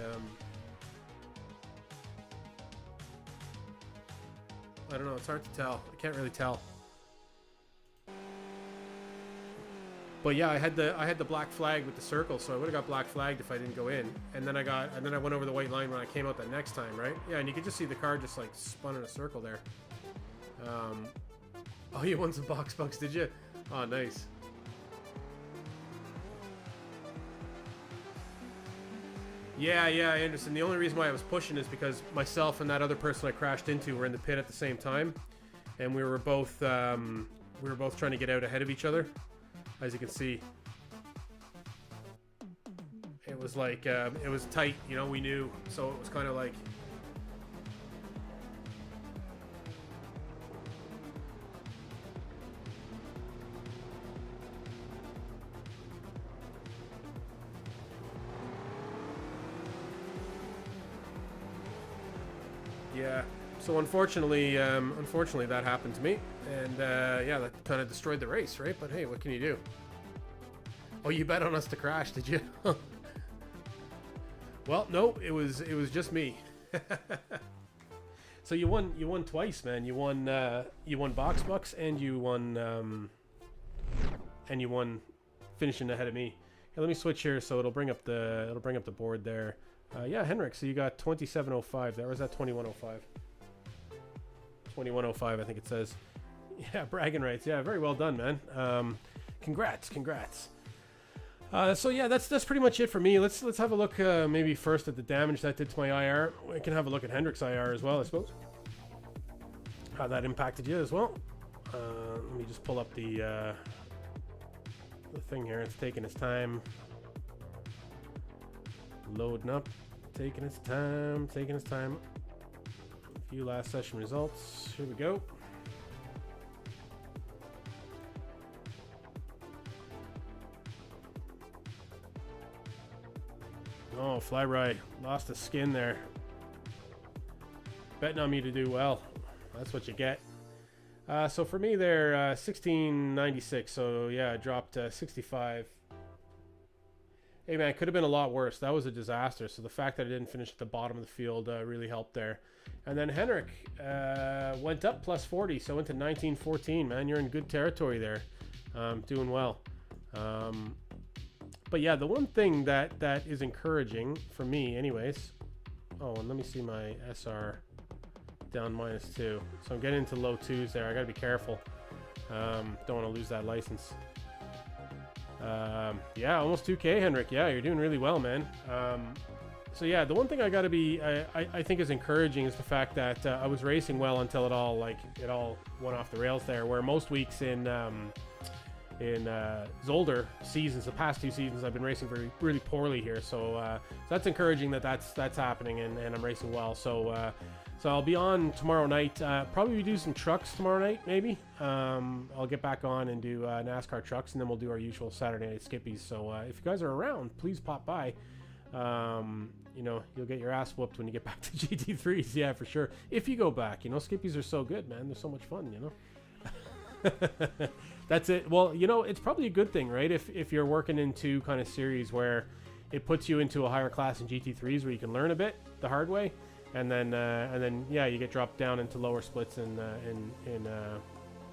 I don't know. It's hard to tell. I can't really tell. But yeah, I had the black flag with the circle, so I would have got black flagged if I didn't go in. And then I went over the white line when I came out that next time, right? Yeah, and you could just see the car just like spun in a circle there. Oh, you won some box bucks, did you? Oh, nice. Yeah, I understand. The only reason why I was pushing is because myself and that other person I crashed into were in the pit at the same time, and we were both trying to get out ahead of each other. As you can see, it was like it was tight. You know, we knew, so it was kind of like. Yeah, so unfortunately that happened to me, and yeah, that kind of destroyed the race, right? But hey, what can you do? Oh, you bet on us to crash, did you? Well, no, it was just me. So you won twice, man. You won box bucks, and you won finishing ahead of me. Here, let me switch here so it'll bring up the board there. Yeah, Henrik, so you got 2705 there. Or is that 2105? 2105, I think it says. Yeah, bragging rights. Yeah, very well done, man. Congrats. So yeah, that's pretty much it for me. Let's have a look maybe first at the damage that did to my IR. We can have a look at Hendrik's IR as well, I suppose. How that impacted you as well. Let me just pull up the thing here. It's taking its time. Loading up, taking its time. A few last session results. Here we go. Oh, Flyby lost a skin there. Betting on me to do well. That's what you get. So for me, they're 1696. So yeah, I dropped 65. Hey man, it could have been a lot worse. That was a disaster. So the fact that I didn't finish at the bottom of the field really helped there. And then Henrik went up plus 40, so into 1914. Man, you're in good territory there. Doing well. But yeah, the one thing that is encouraging for me, anyways. Oh, and let me see my SR down -2. So I'm getting into low twos there. I got to be careful. Don't want to lose that license. Yeah, almost 2K, Henrik. Yeah, you're doing really well, man. So yeah, the one thing I gotta be, I think is encouraging is the fact that I was racing well until it all went off the rails there. Where most weeks in Zolder seasons, the past 2 seasons, I've been racing really poorly here. So that's encouraging that's happening, and I'm racing well. So I'll be on tomorrow night. Probably do some trucks tomorrow night, maybe. I'll get back on and do NASCAR trucks, and then we'll do our usual Saturday night skippies. So if you guys are around, please pop by. You know, you'll get your ass whooped when you get back to GT3s. Yeah, for sure. If you go back, you know, skippies are so good, man. They're so much fun, you know. That's it. Well, you know, it's probably a good thing, right? If you're working into kind of series where it puts you into a higher class in GT3s where you can learn a bit the hard way. And then yeah, you get dropped down into lower splits in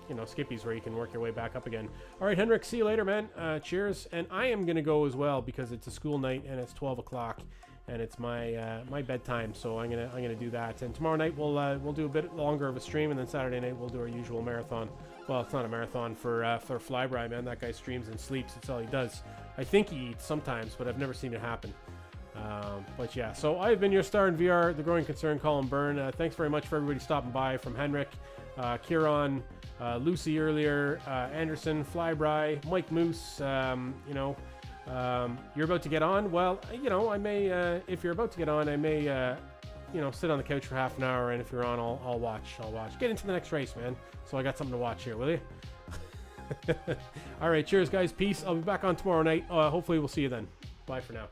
you know, skippies where you can work your way back up again. All right, Henrik, see you later, man. Cheers. And I am gonna go as well because it's a school night and it's 12 o'clock and it's my my bedtime. So I'm gonna do that. And tomorrow night we'll do a bit longer of a stream, and then Saturday night we'll do our usual marathon. Well, it's not a marathon for Flyby, man. That guy streams and sleeps. That's all he does. I think he eats sometimes, but I've never seen it happen. But yeah, so I've been your star in VR, the growing concern, Colin Byrne. Thanks very much for everybody stopping by, from Henrik, Kieran, Lucy earlier, Anderson, Flyby, Mike Moose. You're about to get on. Well, I may, if you're about to get on, I may, sit on the couch for half an hour, and if you're on, I'll watch. Get into the next race, man. So I got something to watch here, will you? All right, cheers, guys. Peace. I'll be back on tomorrow night. Hopefully, we'll see you then. Bye for now.